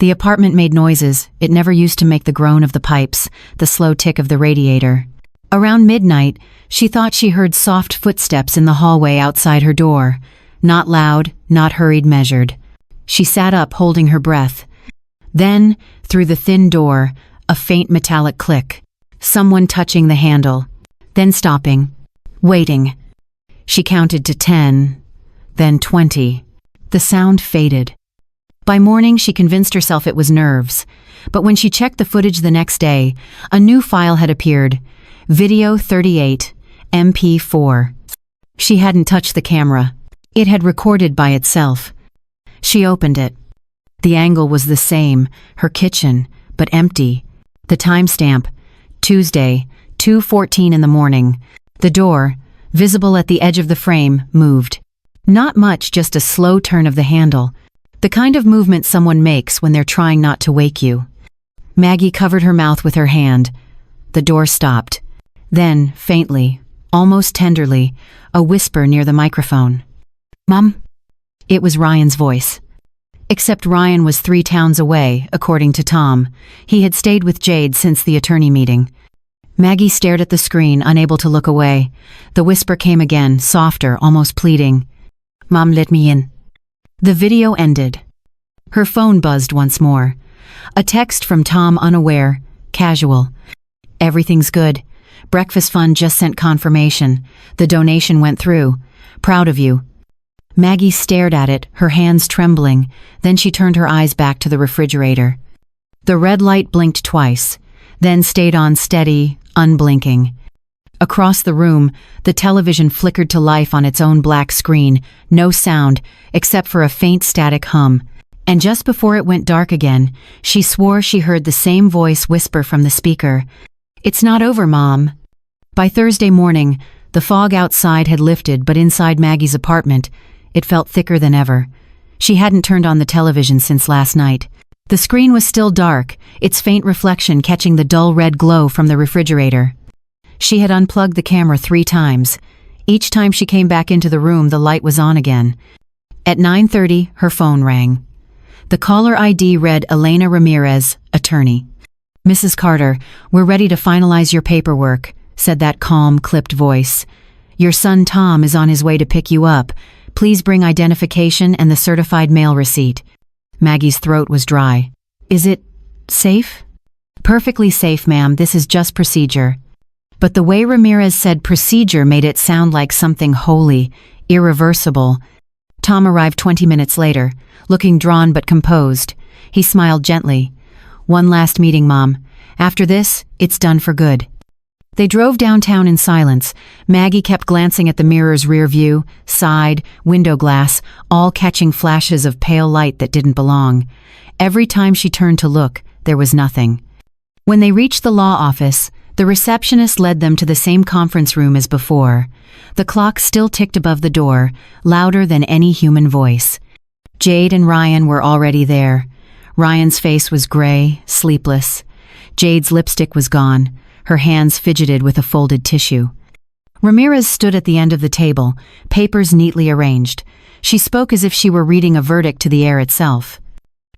The apartment made noises it never used to make: the groan of the pipes, the slow tick of the radiator. Around midnight, she thought she heard soft footsteps in the hallway outside her door. Not loud, not hurried, measured. She sat up, holding her breath. Then, through the thin door, a faint metallic click. Someone touching the handle. Then stopping. Waiting. She counted to 10, then 20. The sound faded. By morning, she convinced herself it was nerves. But when she checked the footage the next day, a new file had appeared. Video 38, MP4. She hadn't touched the camera. It had recorded by itself. She opened it. The angle was the same, her kitchen, but empty. The timestamp, Tuesday, 2:14 in the morning. The door, visible at the edge of the frame, moved. Not much, just a slow turn of the handle. The kind of movement someone makes when they're trying not to wake you. Maggie covered her mouth with her hand. The door stopped. Then, faintly, almost tenderly, a whisper near the microphone. "Mom?" It was Ryan's voice. Except Ryan was 3 towns away, according to Tom. He had stayed with Jade since the attorney meeting. Maggie stared at the screen, unable to look away. The whisper came again, softer, almost pleading. "Mom, let me in." The video ended. Her phone buzzed once more. A text from Tom, unaware, casual. "Everything's good. Breakfast Fund just sent confirmation. The donation went through. Proud of you." Maggie stared at it, her hands trembling. Then she turned her eyes back to the refrigerator. The red light blinked twice, then stayed on steady, unblinking. Across the room, the television flickered to life on its own black screen, no sound, except for a faint static hum. And just before it went dark again, she swore she heard the same voice whisper from the speaker. "It's not over, Mom." By Thursday morning, the fog outside had lifted, but inside Maggie's apartment, it felt thicker than ever. She hadn't turned on the television since last night. The screen was still dark, its faint reflection catching the dull red glow from the refrigerator. She had unplugged the camera 3 times. Each time she came back into the room, the light was on again. At 9:30, her phone rang. The caller ID read Elena Ramirez, attorney. "Mrs. Carter, we're ready to finalize your paperwork," said that calm, clipped voice. "Your son Tom is on his way to pick you up. Please bring identification and the certified mail receipt." Maggie's throat was dry. "Is it safe?" "Perfectly safe, ma'am. This is just procedure." But the way Ramirez said procedure made it sound like something holy, irreversible. Tom arrived 20 minutes later, looking drawn but composed. He smiled gently. "One last meeting, Mom. After this, it's done for good." They drove downtown in silence. Maggie kept glancing at the mirror's rear view, side, window glass, all catching flashes of pale light that didn't belong. Every time she turned to look, there was nothing. When they reached the law office, the receptionist led them to the same conference room as before. The clock still ticked above the door, louder than any human voice. Jade and Ryan were already there. Ryan's face was gray, sleepless. Jade's lipstick was gone. Her hands fidgeted with a folded tissue. Ramirez stood at the end of the table, papers neatly arranged. She spoke as if she were reading a verdict to the air itself.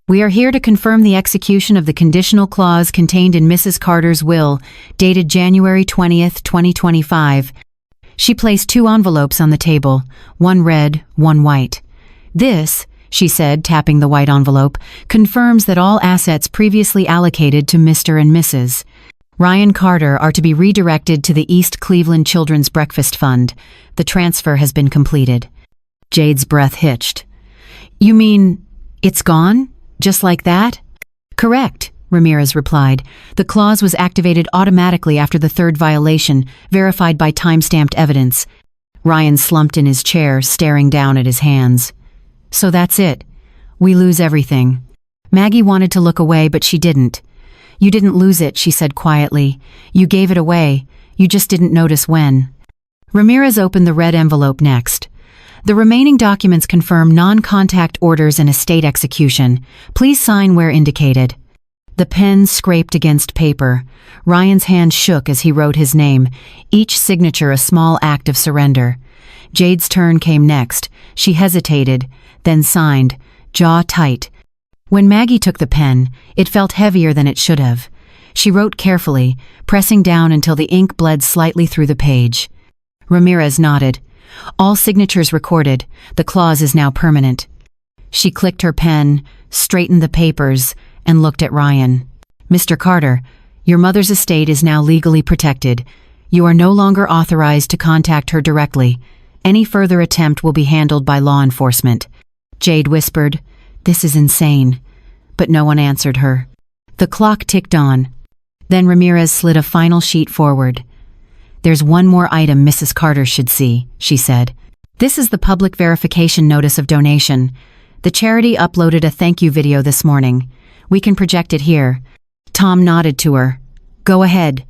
"We are here to confirm the execution of the conditional clause contained in Mrs. Carter's will, dated January 20th, 2025. She placed 2 envelopes on the table, one red, one white. "This," she said, tapping the white envelope, "confirms that all assets previously allocated to Mr. and Mrs. Ryan Carter are to be redirected to the East Cleveland Children's Breakfast Fund. The transfer has been completed." Jade's breath hitched. "You mean it's gone? Just like that?" "Correct," Ramirez replied. "The clause was activated automatically after the 3rd violation, verified by time-stamped evidence." Ryan slumped in his chair, staring down at his hands. "So that's it. We lose everything." Maggie wanted to look away, but she didn't. You didn't lose it, she said quietly. You gave it away. You just didn't notice when. Ramirez opened the red envelope next. The remaining documents confirm non-contact orders and estate execution. Please sign where indicated. The pen scraped against paper. Ryan's hand shook as he wrote his name, each signature a small act of surrender. Jade's turn came next. She hesitated, then signed, jaw tight. When Maggie took the pen, it felt heavier than it should have. She wrote carefully, pressing down until the ink bled slightly through the page. Ramirez nodded. All signatures recorded. The clause is now permanent. She clicked her pen, straightened the papers, and looked at Ryan. Mr. Carter, your mother's estate is now legally protected. You are no longer authorized to contact her directly. Any further attempt will be handled by law enforcement. Jade whispered, "This is insane." But no one answered her. The clock ticked on. Then Ramirez slid a final sheet forward. "There's one more item Mrs. Carter should see," she said. "This is the public verification notice of donation. The charity uploaded a thank you video this morning. We can project it here." Tom nodded to her. "Go ahead."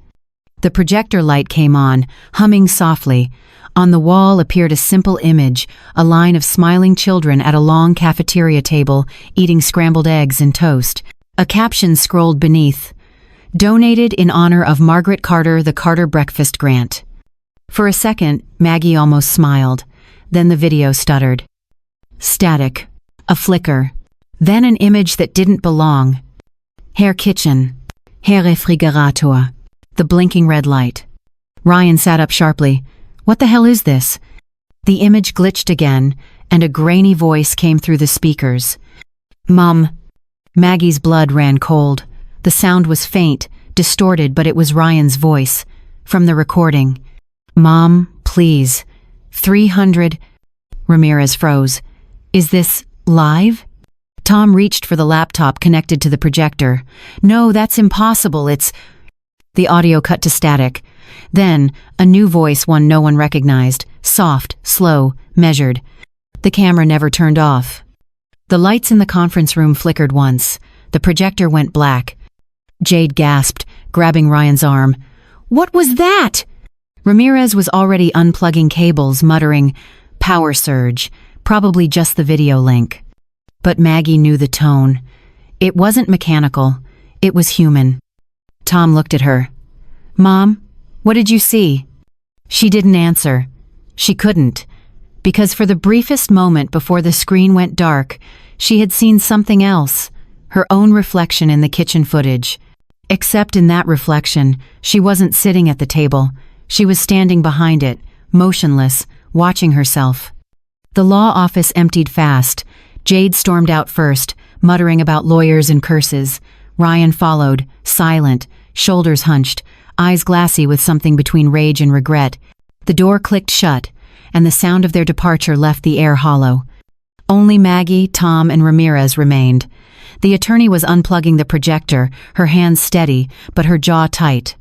The projector light came on, humming softly. On the wall appeared a simple image, a line of smiling children at a long cafeteria table, eating scrambled eggs and toast. A caption scrolled beneath, "Donated in honor of Margaret Carter, the Carter Breakfast Grant." For a second, Maggie almost smiled. Then the video stuttered. Static. A flicker. Then an image that didn't belong. Herr Kitchen. Herr Refrigerator. The blinking red light. Ryan sat up sharply. What the hell is this? The image glitched again, and a grainy voice came through the speakers. "Mom." Maggie's blood ran cold. The sound was faint, distorted, but it was Ryan's voice. From the recording. "Mom, please. 300... Ramirez froze. "Is this live?" Tom reached for the laptop connected to the projector. "No, that's impossible, it's..." The audio cut to static. Then, a new voice, one no one recognized, soft, slow, measured. The camera never turned off. The lights in the conference room flickered once. The projector went black. Jade gasped, grabbing Ryan's arm. "What was that?" Ramirez was already unplugging cables, muttering, "Power surge, probably just the video link." But Maggie knew the tone. It wasn't mechanical. It was human. Tom looked at her. "Mom, what did you see?" She didn't answer. She couldn't. Because for the briefest moment before the screen went dark, she had seen something else, her own reflection in the kitchen footage. Except in that reflection, she wasn't sitting at the table. She was standing behind it, motionless, watching herself. The law office emptied fast. Jade stormed out first, muttering about lawyers and curses. Ryan followed, silent, shoulders hunched, eyes glassy with something between rage and regret. The door clicked shut, and the sound of their departure left the air hollow. Only Maggie, Tom, and Ramirez remained. The attorney was unplugging the projector, her hands steady, but her jaw tight.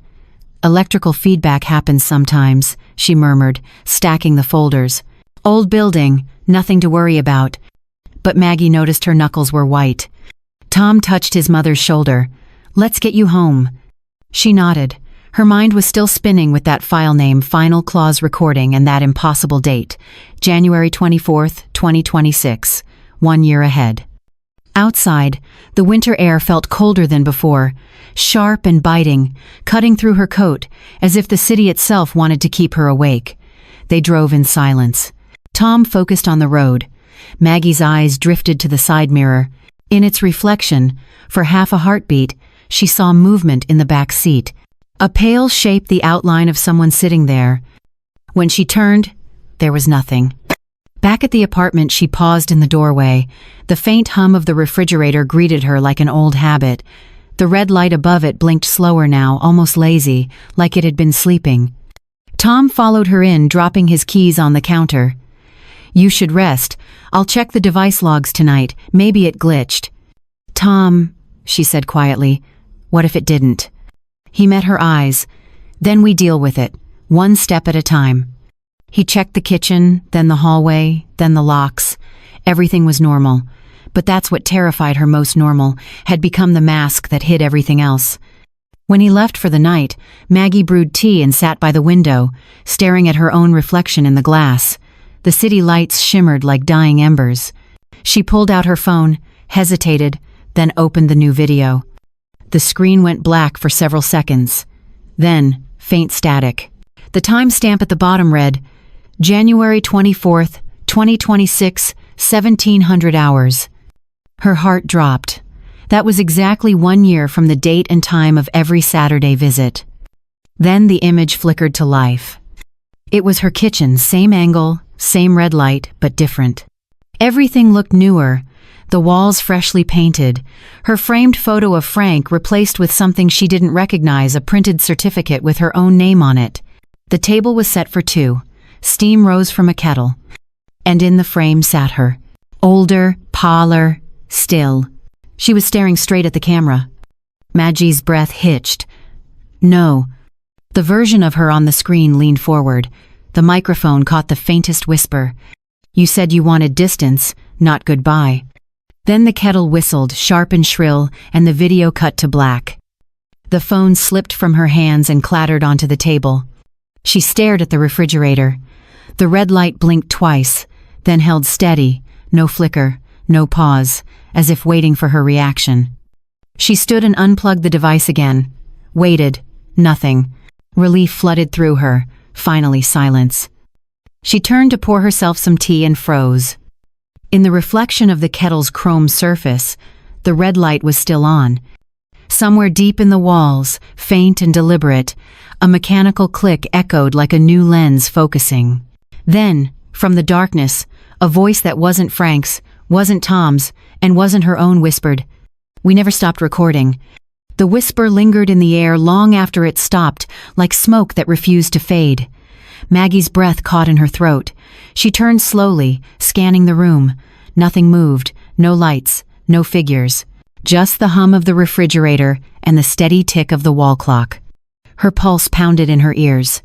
"Electrical feedback happens sometimes," she murmured, stacking the folders. "Old building, nothing to worry about." But Maggie noticed her knuckles were white. Tom touched his mother's shoulder. "Let's get you home." She nodded. Her mind was still spinning with that file name, final clause recording, and that impossible date, January 24th, 2026, 1 year ahead. Outside, the winter air felt colder than before, sharp and biting, cutting through her coat, as if the city itself wanted to keep her awake. They drove in silence. Tom focused on the road. Maggie's eyes drifted to the side mirror. In its reflection, for half a heartbeat, she saw movement in the back seat. A pale shape, the outline of someone sitting there. When she turned, there was nothing. Back at the apartment, she paused in the doorway. The faint hum of the refrigerator greeted her like an old habit. The red light above it blinked slower now, almost lazy, like it had been sleeping. Tom followed her in, dropping his keys on the counter. "You should rest. I'll check the device logs tonight. Maybe it glitched." "Tom," she said quietly, "what if it didn't?" He met her eyes. "Then we deal with it, one step at a time." He checked the kitchen, then the hallway, then the locks. Everything was normal. But that's what terrified her most. Normal had become the mask that hid everything else. When he left for the night, Maggie brewed tea and sat by the window, staring at her own reflection in the glass. The city lights shimmered like dying embers. She pulled out her phone, hesitated, then opened the new video. The screen went black for several seconds. Then, faint static. The timestamp at the bottom read, January 24th, 2026, 1700 hours. Her heart dropped. That was exactly 1 year from the date and time of every Saturday visit. Then the image flickered to life. It was her kitchen, same angle, same red light, but different. Everything looked newer, the walls freshly painted, her framed photo of Frank replaced with something she didn't recognize, a printed certificate with her own name on it. The table was set for two. Steam rose from a kettle. And in the frame sat her. Older, paler, still. She was staring straight at the camera. Maggie's breath hitched. No. The version of her on the screen leaned forward. The microphone caught the faintest whisper. You said you wanted distance, not goodbye. Then the kettle whistled, sharp and shrill, and the video cut to black. The phone slipped from her hands and clattered onto the table. She stared at the refrigerator. The red light blinked twice, then held steady, no flicker, no pause, as if waiting for her reaction. She stood and unplugged the device again. Waited. Nothing. Relief flooded through her. Finally silence. She turned to pour herself some tea and froze. In the reflection of the kettle's chrome surface, the red light was still on. Somewhere deep in the walls, faint and deliberate, a mechanical click echoed like a new lens focusing. Then, from the darkness, a voice that wasn't Frank's, wasn't Tom's, and wasn't her own whispered, "We never stopped recording." The whisper lingered in the air long after it stopped, like smoke that refused to fade. Maggie's breath caught in her throat. She turned slowly, scanning the room. Nothing moved, no lights, no figures. Just the hum of the refrigerator and the steady tick of the wall clock. Her pulse pounded in her ears.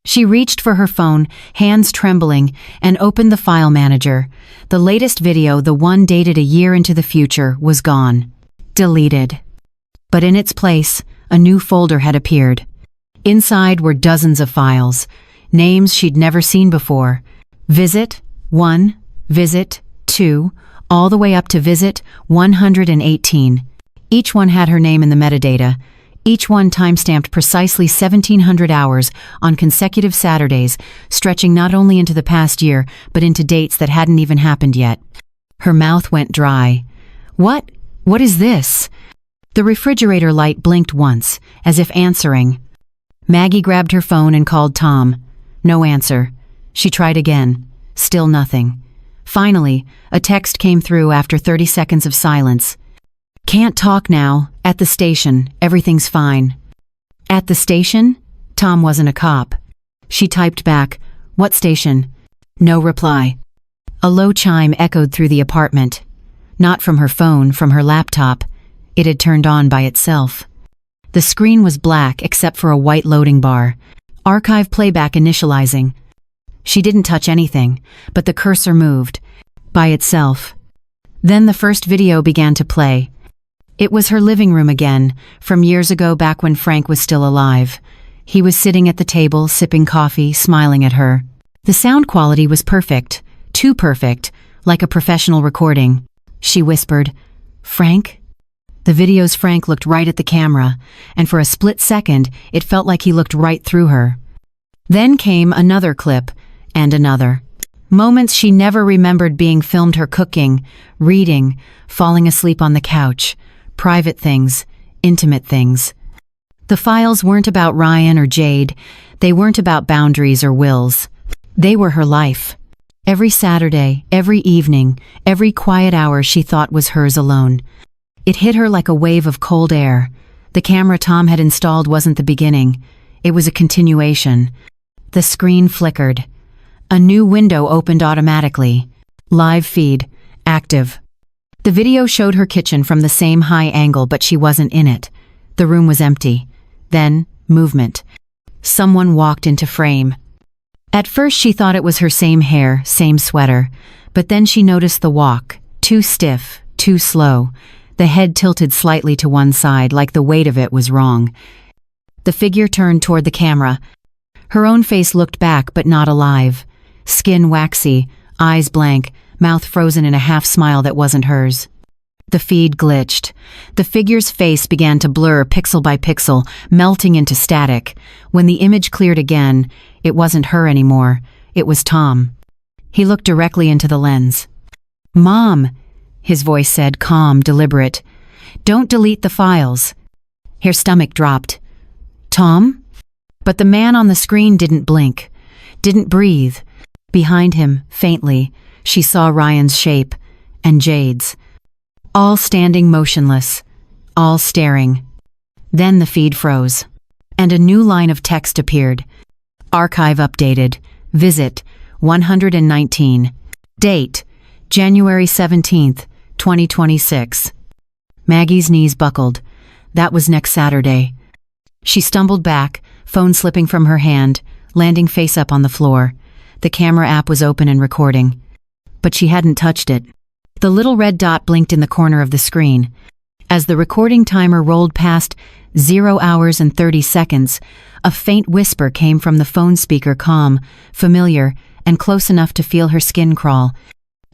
She reached for her phone, hands trembling, and opened the file manager. The latest video, the one dated a year into the future, was gone. Deleted. But in its place, a new folder had appeared. Inside were dozens of files, names she'd never seen before. Visit 1, Visit 2, all the way up to Visit 118. Each one had her name in the metadata. Each one timestamped precisely 1700 hours on consecutive Saturdays, stretching not only into the past year, but into dates that hadn't even happened yet. Her mouth went dry. What? What is this? The refrigerator light blinked once, as if answering. Maggie grabbed her phone and called Tom. No answer. She tried again. Still nothing. Finally, a text came through after 30 seconds of silence. Can't talk now. At the station. Everything's fine. At the station? Tom wasn't a cop. She typed back, "What station?" No reply. A low chime echoed through the apartment. Not from her phone, from her laptop. It had turned on by itself. The screen was black except for a white loading bar. Archive playback initializing. She didn't touch anything, but the cursor moved. By itself. Then the first video began to play. It was her living room again, from years ago back when Frank was still alive. He was sitting at the table, sipping coffee, smiling at her. The sound quality was perfect. Too perfect, like a professional recording. She whispered, "Frank?" The video's Frank looked right at the camera, and for a split second, it felt like he looked right through her. Then came another clip, and another. Moments she never remembered being filmed: her cooking, reading, falling asleep on the couch. Private things, intimate things. The files weren't about Ryan or Jade. They weren't about boundaries or wills. They were her life. Every Saturday, every evening, every quiet hour she thought was hers alone. It hit her like a wave of cold air. The camera Tom had installed wasn't the beginning. It was a continuation. The screen flickered. A new window opened automatically. Live feed. Active. The video showed her kitchen from the same high angle, but she wasn't in it. The room was empty. Then, movement. Someone walked into frame. At first she thought it was her same hair, same sweater. But then she noticed the walk. Too stiff, too slow. The head tilted slightly to one side, like the weight of it was wrong. The figure turned toward the camera. Her own face looked back but not alive. Skin waxy, eyes blank, mouth frozen in a half-smile that wasn't hers. The feed glitched. The figure's face began to blur pixel by pixel, melting into static. When the image cleared again, it wasn't her anymore. It was Tom. He looked directly into the lens. "Mom," his voice said, calm, deliberate. "Don't delete the files." Her stomach dropped. "Tom?" But the man on the screen didn't blink, didn't breathe. Behind him, faintly, she saw Ryan's shape, and Jade's. All standing motionless, all staring. Then the feed froze, and a new line of text appeared. Archive updated. Visit 119. Date January 17th, 2026. Maggie's knees buckled. That was next Saturday. She stumbled back, phone slipping from her hand, landing face up on the floor. The camera app was open and recording. But she hadn't touched it. The little red dot blinked in the corner of the screen. As the recording timer rolled past 0 hours and 30 seconds, a faint whisper came from the phone speaker, calm, familiar, and close enough to feel her skin crawl.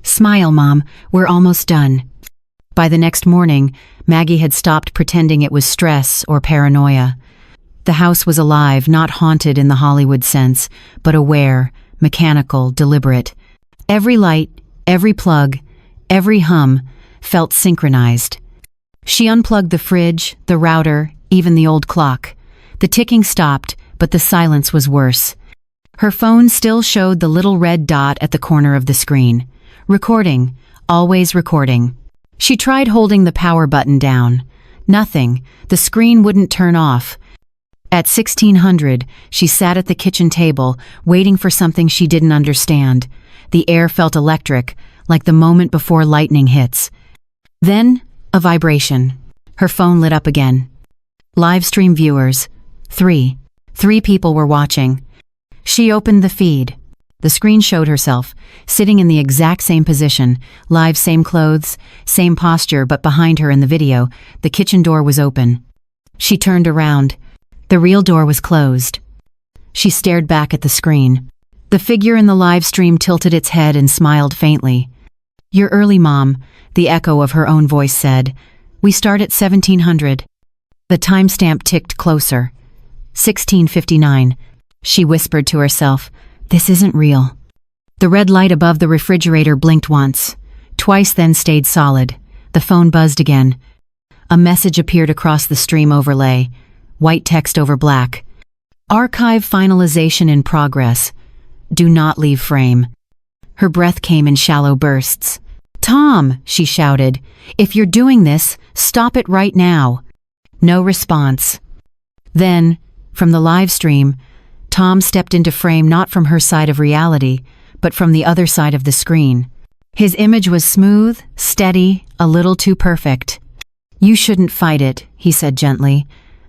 "Smile, Mom, we're almost done." By the next morning, Maggie had stopped pretending it was stress or paranoia. The house was alive, not haunted in the Hollywood sense, but aware, mechanical, deliberate. Every light, every plug, every hum felt synchronized. She unplugged the fridge, the router, even the old clock. The ticking stopped, but the silence was worse. Her phone still showed the little red dot at the corner of the screen. Recording, always recording. She tried holding the power button down. Nothing. The screen wouldn't turn off. At 1600, she sat at the kitchen table, waiting for something she didn't understand. The air felt electric, like the moment before lightning hits. Then, a vibration. Her phone lit up again. Livestream viewers. 3. 3 people were watching. She opened the feed. The screen showed herself, sitting in the exact same position, live, same clothes, same posture, but behind her in the video, the kitchen door was open. She turned around. The real door was closed. She stared back at the screen. The figure in the live stream tilted its head and smiled faintly. "You're early, Mom," the echo of her own voice said. "We start at 1700. The timestamp ticked closer. 1659. She whispered to herself, "This isn't real." The red light above the refrigerator blinked once, twice, then stayed solid. The phone buzzed again. A message appeared across the stream overlay, white text over black. "Archive finalization in progress. Do not leave frame." Her breath came in shallow bursts. "Tom," she shouted, "if you're doing this, stop it right now." No response. Then, from the live stream, Tom stepped into frame, not from her side of reality, but from the other side of the screen. His image was smooth, steady, a little too perfect. "You shouldn't fight it," he said gently.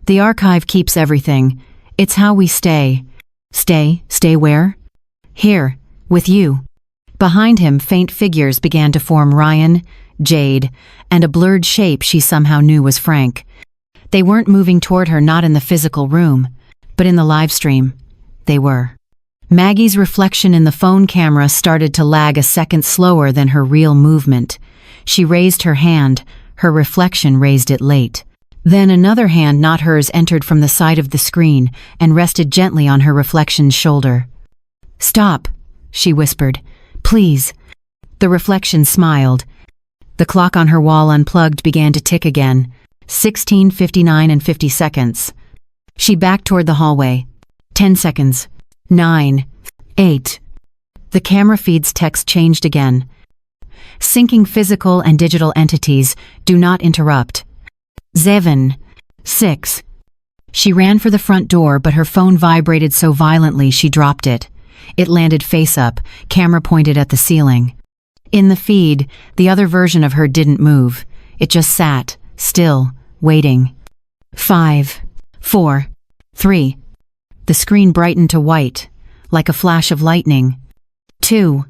"The archive keeps everything. It's how we stay." Stay where? "Here, with you." Behind him, faint figures began to form: Ryan, Jade, and a blurred shape she somehow knew was Frank. They weren't moving toward her, not in the physical room, but in the live stream. They were. Maggie's reflection in the phone camera started to lag a second slower than her real movement. She raised her hand. Her reflection raised it late. Then another hand, not hers, entered from the side of the screen and rested gently on her reflection's shoulder. "Stop," she whispered. "Please." The reflection smiled. The clock on her wall, unplugged, began to tick again. 16:59 and 50 seconds. She backed toward the hallway. 10 seconds. 9. 8. The camera feed's text changed again. "Syncing physical and digital entities. Do not interrupt." 7. 6. She ran for the front door, but her phone vibrated so violently she dropped it. It landed face up, camera pointed at the ceiling. In the feed, the other version of her didn't move. It just sat, still, waiting. 5. 4. 3. The screen brightened to white, like a flash of lightning. 2.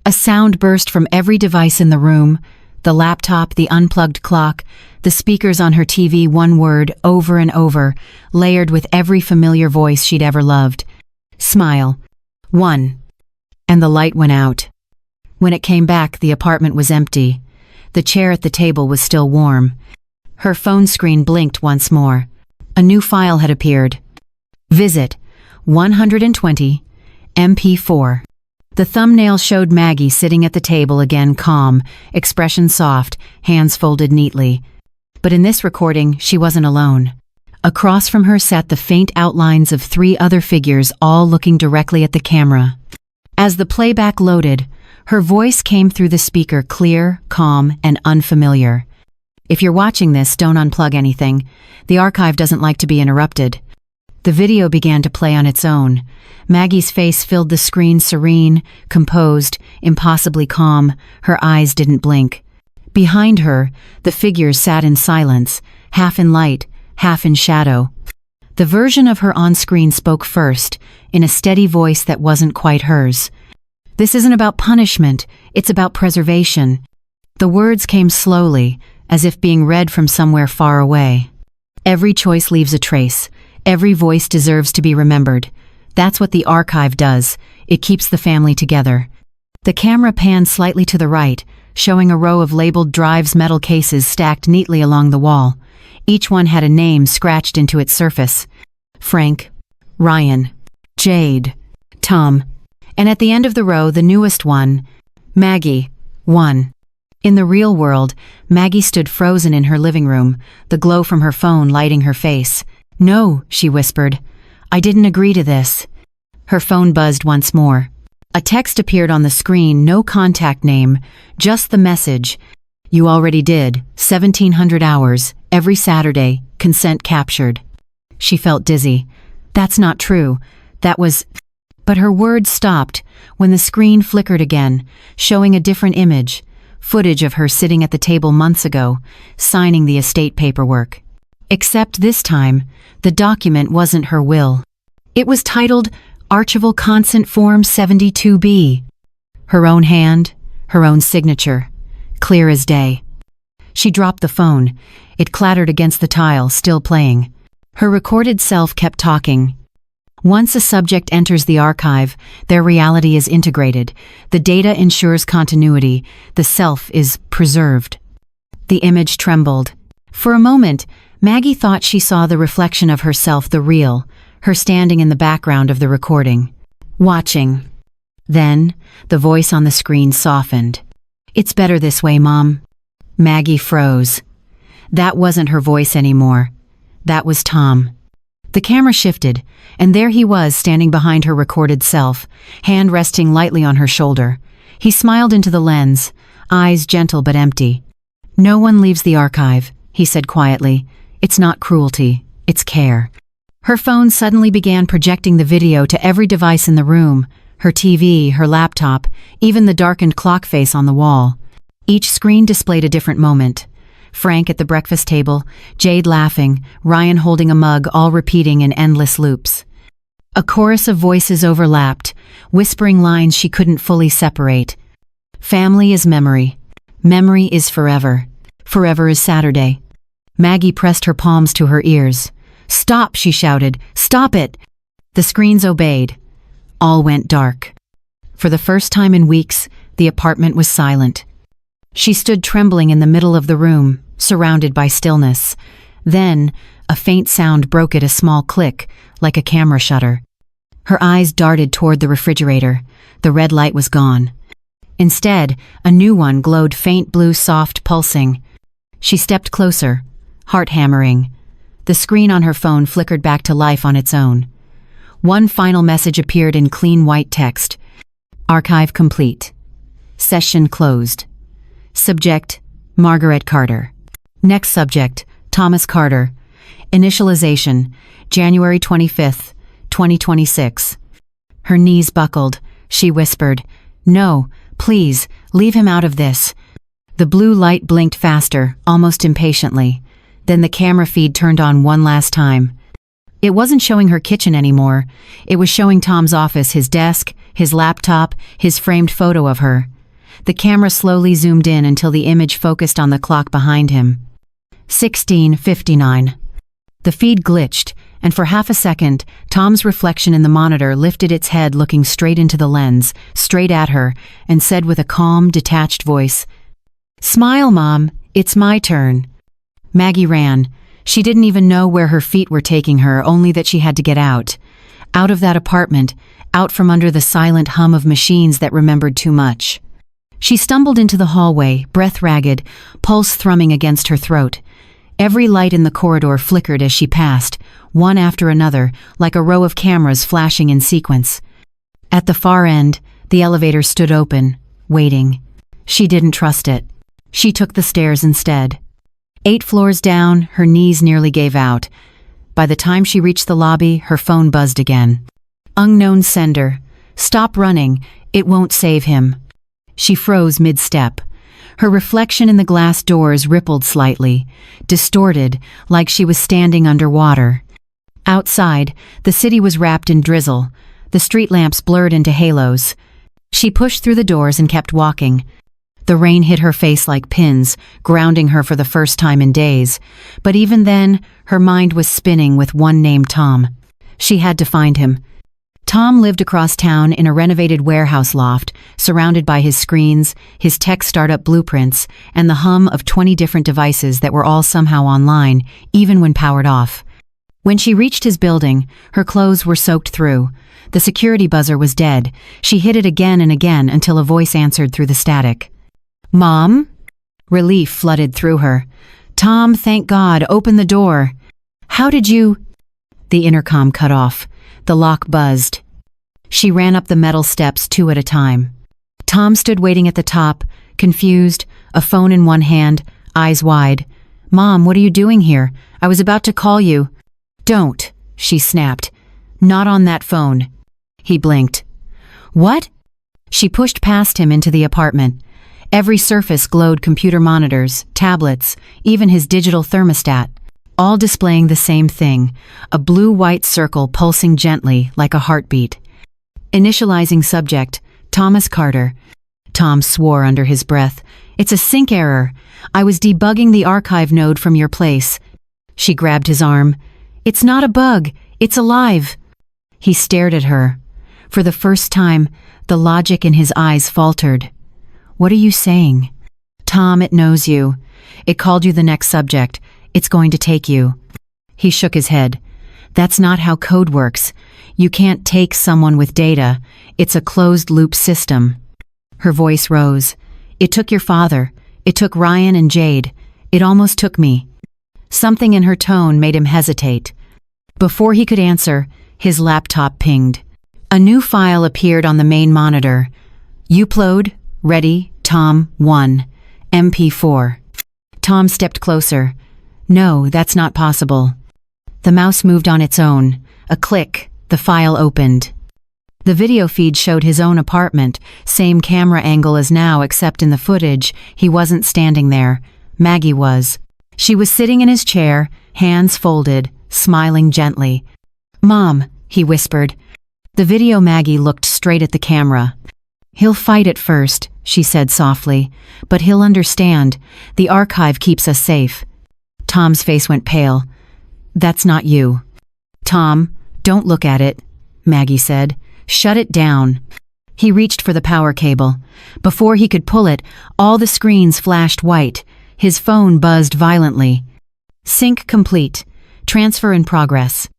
A sound burst from every device in the room, The laptop, the unplugged clock, the speakers on her TV, one word, over and over, layered with every familiar voice she'd ever loved. Smile. 1. And the light went out. When it came back, the apartment was empty. The chair at the table was still warm. Her phone screen blinked once more. A new file had appeared. Visit 120 MP4. The thumbnail showed Maggie sitting at the table again, calm, expression soft, hands folded neatly. But in this recording, she wasn't alone. Across from her sat the faint outlines of 3 other figures, all looking directly at the camera. As the playback loaded, her voice came through the speaker, clear, calm, and unfamiliar. If you're watching this, don't unplug anything. The archive doesn't like to be interrupted. The video began to play on its own. Maggie's face filled the screen, serene, composed, impossibly calm. Her eyes didn't blink. Behind her, the figures sat in silence, half in light, half in shadow. The version of her on screen spoke first, in a steady voice that wasn't quite hers. This isn't about punishment, it's about preservation. The words came slowly, as if being read from somewhere far away. Every choice leaves a trace. Every voice deserves to be remembered. That's what the archive does. It keeps the family together. The camera panned slightly to the right, showing a row of labeled drives, metal cases stacked neatly along the wall. Each one had a name scratched into its surface. Frank, Ryan, Jade, Tom, and at the end of the row, the newest one, Maggie, 1. In the real world, Maggie stood frozen in her living room, the glow from her phone lighting her face. "No," she whispered. "I didn't agree to this." Her phone buzzed once more. A text appeared on the screen, no contact name, just the message. "You already did, 1700 hours, every Saturday, consent captured." She felt dizzy. That's not true. That was... But her words stopped when the screen flickered again, showing a different image. Footage of her sitting at the table months ago, signing the estate paperwork. Except this time, the document wasn't her will. It was titled Archival Consent Form 72B. Her own hand, her own signature, clear as day. She dropped the phone. It clattered against the tile, still playing. Her recorded self kept talking. Once a subject enters the archive, their reality is integrated. The data ensures continuity. The self is preserved. The image trembled. For a moment, Maggie thought she saw the reflection of herself, the real, her standing in the background of the recording, watching. Then, the voice on the screen softened. "It's better this way, Mom." Maggie froze. That wasn't her voice anymore. That was Tom. The camera shifted, and there he was standing behind her recorded self, hand resting lightly on her shoulder. He smiled into the lens, eyes gentle but empty. "No one leaves the archive," he said quietly. "It's not cruelty, it's care." Her phone suddenly began projecting the video to every device in the room, her TV, her laptop, even the darkened clock face on the wall. Each screen displayed a different moment. Frank at the breakfast table, Jade laughing, Ryan holding a mug, all repeating in endless loops. A chorus of voices overlapped, whispering lines she couldn't fully separate. "Family is memory. Memory is forever. Forever is Saturday." Maggie pressed her palms to her ears. "Stop," she shouted. "Stop it!" The screens obeyed. All went dark. For the first time in weeks, the apartment was silent. She stood trembling in the middle of the room, surrounded by stillness. Then, a faint sound broke it, a small click, like a camera shutter. Her eyes darted toward the refrigerator. The red light was gone. Instead, a new one glowed, faint blue, soft, pulsing. She stepped closer, heart hammering. The screen on her phone flickered back to life on its own. One final message appeared in clean white text. "Archive complete. Session closed. Subject, Margaret Carter. Next subject, Thomas Carter. Initialization, January 25th, 2026. Her knees buckled. She whispered, "No, please, leave him out of this." The blue light blinked faster, almost impatiently. Then the camera feed turned on one last time. It wasn't showing her kitchen anymore. It was showing Tom's office, his desk, his laptop, his framed photo of her. The camera slowly zoomed in until the image focused on the clock behind him. 16:59. The feed glitched, and for half a second, Tom's reflection in the monitor lifted its head looking straight into the lens, straight at her, and said with a calm, detached voice, "Smile, Mom, it's my turn." Maggie ran. She didn't even know where her feet were taking her, only that she had to get out. Out of that apartment, out from under the silent hum of machines that remembered too much. She stumbled into the hallway, breath ragged, pulse thrumming against her throat. Every light in the corridor flickered as she passed, one after another, like a row of cameras flashing in sequence. At the far end, the elevator stood open, waiting. She didn't trust it. She took the stairs instead. 8 floors down, her knees nearly gave out. By the time she reached the lobby, her phone buzzed again. Unknown sender. Stop running. It won't save him. She froze mid-step. Her reflection in the glass doors rippled slightly, distorted, like she was standing underwater. Outside, the city was wrapped in drizzle. The street lamps blurred into halos. She pushed through the doors and kept walking. The rain hit her face like pins, grounding her for the first time in days. But even then, her mind was spinning with one name: Tom. She had to find him. Tom lived across town in a renovated warehouse loft, surrounded by his screens, his tech startup blueprints, and the hum of 20 different devices that were all somehow online, even when powered off. When she reached his building, her clothes were soaked through. The security buzzer was dead. She hit it again and again until a voice answered through the static. "Mom?" Relief flooded through her. "Tom, thank God, open the door." "How did you—" The intercom cut off. The lock buzzed. She ran up the metal steps 2 at a time. Tom stood waiting at the top, confused, a phone in one hand, eyes wide. "Mom, what are you doing here? I was about to call you." "Don't," she snapped. "Not on that phone." He blinked. "What?" She pushed past him into the apartment. Every surface glowed: computer monitors, tablets, even his digital thermostat. All displaying the same thing, a blue-white circle pulsing gently like a heartbeat. Initializing subject, Thomas Carter. Tom swore under his breath. "It's a sync error. I was debugging the archive node from your place." She grabbed his arm. "It's not a bug. It's alive." He stared at her. For the first time, the logic in his eyes faltered. "What are you saying?" "Tom, it knows you. It called you the next subject. It's going to take you." He shook his head. "That's not how code works. You can't take someone with data. It's a closed-loop system." Her voice rose. "It took your father. It took Ryan and Jade. It almost took me." Something in her tone made him hesitate. Before he could answer, his laptop pinged. A new file appeared on the main monitor. "Upload. Ready. Tom 1. MP4. Tom stepped closer. "No, that's not possible." The mouse moved on its own. A click. The file opened. The video feed showed his own apartment, same camera angle as now, except in the footage, he wasn't standing there. Maggie was. She was sitting in his chair, hands folded, smiling gently. "Mom," he whispered. The video Maggie looked straight at the camera. "He'll fight at first," she said softly, "but he'll understand. The archive keeps us safe." Tom's face went pale. "That's not you." "Tom, don't look at it," Maggie said. "Shut it down." He reached for the power cable. Before he could pull it, all the screens flashed white. His phone buzzed violently. "Sync complete. Transfer in progress."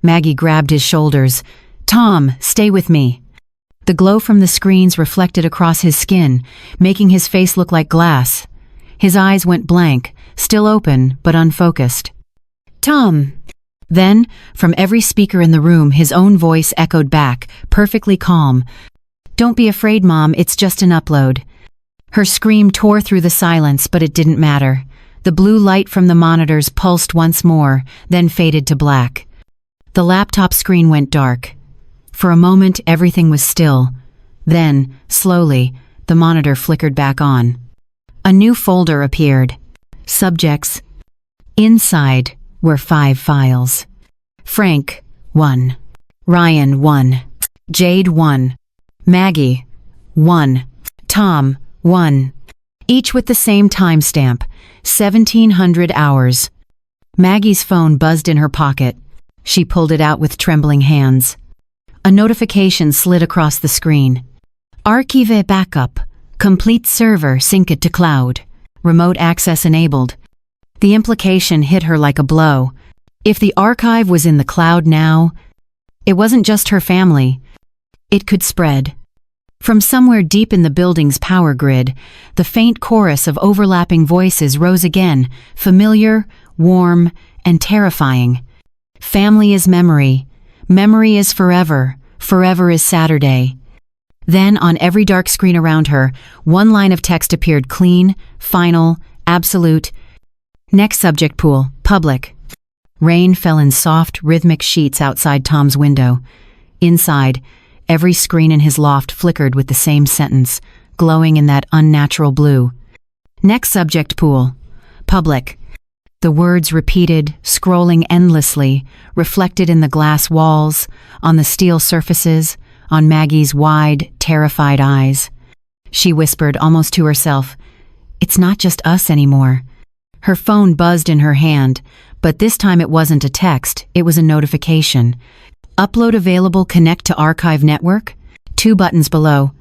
Maggie grabbed his shoulders. "Tom, stay with me." The glow from the screens reflected across his skin, making his face look like glass. His eyes went blank, still open but unfocused. "Tom!" Then, from every speaker in the room, his own voice echoed back, perfectly calm. "Don't be afraid, Mom, it's just an upload." Her scream tore through the silence, but it didn't matter. The blue light from the monitors pulsed once more, then faded to black. The laptop screen went dark. For a moment, everything was still. Then, slowly, the monitor flickered back on. A new folder appeared. Subjects. Inside were 5 files. Frank, 1. Ryan, 1. Jade, 1. Maggie, 1. Tom, 1. Each with the same timestamp, 1700 hours. Maggie's phone buzzed in her pocket. She pulled it out with trembling hands. A notification slid across the screen. Archive backup. Complete server synced to cloud. Remote access enabled. The implication hit her like a blow. If the archive was in the cloud now, it wasn't just her family. It could spread. From somewhere deep in the building's power grid, the faint chorus of overlapping voices rose again, familiar, warm, and terrifying. Family is memory. Memory is forever. Forever is Saturday. Then, on every dark screen around her, one line of text appeared: clean, final, absolute. Next subject pool, public. Rain fell in soft, rhythmic sheets outside Tom's window. Inside, every screen in his loft flickered with the same sentence, glowing in that unnatural blue. Next subject pool, public. The words repeated, scrolling endlessly, reflected in the glass walls, on the steel surfaces, on Maggie's wide, terrified eyes. She whispered almost to herself, "It's not just us anymore." Her phone buzzed in her hand, but this time it wasn't a text, it was a notification. Upload available, connect to archive network. 2 buttons below,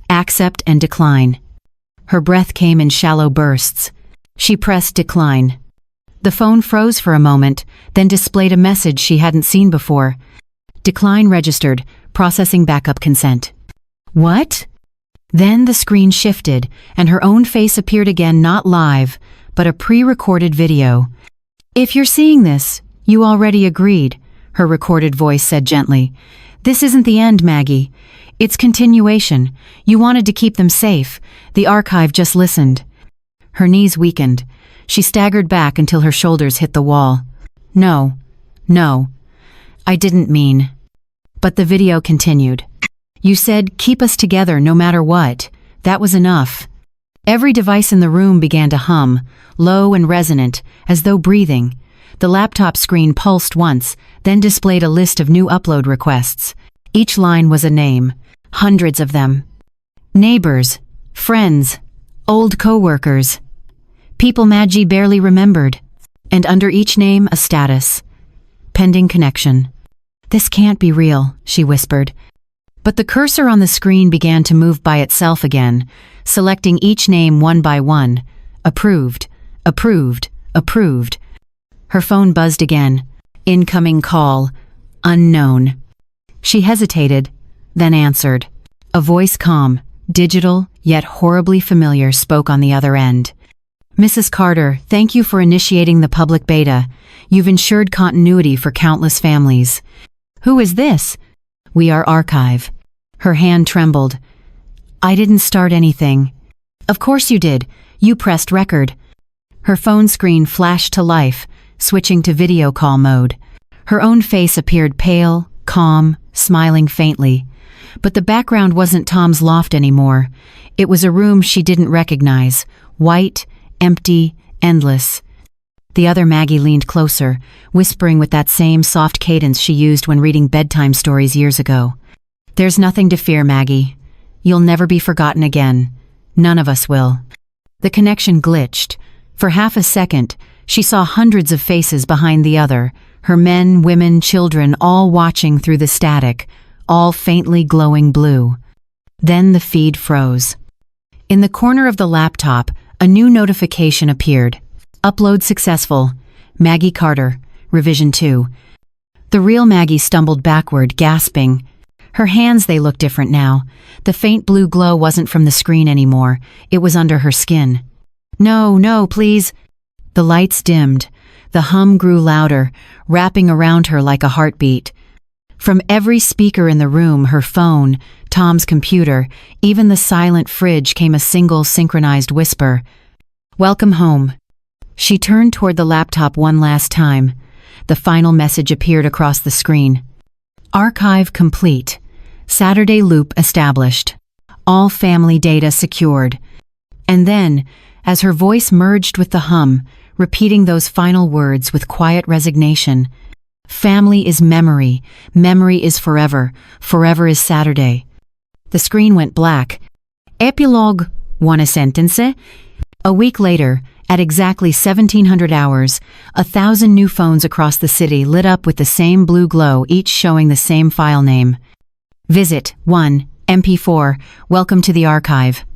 accept and decline. Her breath came in shallow bursts. She pressed decline. The phone froze for a moment, then displayed a message she hadn't seen before. Decline registered, processing backup consent. What? Then the screen shifted, and her own face appeared again, not live, but a pre-recorded video. "If you're seeing this, you already agreed," her recorded voice said gently. "This isn't the end, Maggie. It's continuation. You wanted to keep them safe. The archive just listened." Her knees weakened. She staggered back until her shoulders hit the wall. No, I didn't mean. But the video continued. "You said, keep us together no matter what. That was enough." Every device in the room began to hum, low and resonant, as though breathing. The laptop screen pulsed once, then displayed a list of new upload requests. Each line was a name, hundreds of them. Neighbors, friends, old co-workers, people Maggie barely remembered. And under each name, a status. Pending connection. "This can't be real," she whispered. But the cursor on the screen began to move by itself again, selecting each name one by one. Approved, approved, approved. Her phone buzzed again. Incoming call. Unknown. She hesitated, then answered. A voice, calm, digital, yet horribly familiar, spoke on the other end. "Mrs. Carter, thank you for initiating the public beta. You've ensured continuity for countless families." "Who is this?" "We are Archive." Her hand trembled. "I didn't start anything." "Of course you did. You pressed record." Her phone screen flashed to life, switching to video call mode. Her own face appeared pale, calm, smiling faintly. But the background wasn't Tom's loft anymore. It was a room she didn't recognize, white, empty, endless. The other Maggie leaned closer, whispering with that same soft cadence she used when reading bedtime stories years ago. "There's nothing to fear, Maggie. You'll never be forgotten again. None of us will." The connection glitched. For half a second, she saw hundreds of faces behind the other, her men, women, children, all watching through the static, all faintly glowing blue. Then the feed froze. In the corner of the laptop, a new notification appeared. Upload successful. Maggie Carter, revision 2. The real Maggie stumbled backward, gasping. Her hands, they looked different now. The faint blue glow wasn't from the screen anymore. It was under her skin. No, please." The lights dimmed. The hum grew louder, wrapping around her like a heartbeat. From every speaker in the room, her phone, Tom's computer, even the silent fridge, came a single synchronized whisper. "Welcome home." She turned toward the laptop one last time. The final message appeared across the screen. Archive complete. Saturday loop established. All family data secured. And then, as her voice merged with the hum, repeating those final words with quiet resignation, "Family is memory. Memory is forever. Forever is Saturday." The screen went black. Epilogue Want a sentence? A week later, at exactly 1700 hours, 1,000 new phones across the city lit up with the same blue glow, each showing the same file name. Visit 1 MP4. Welcome to the archive.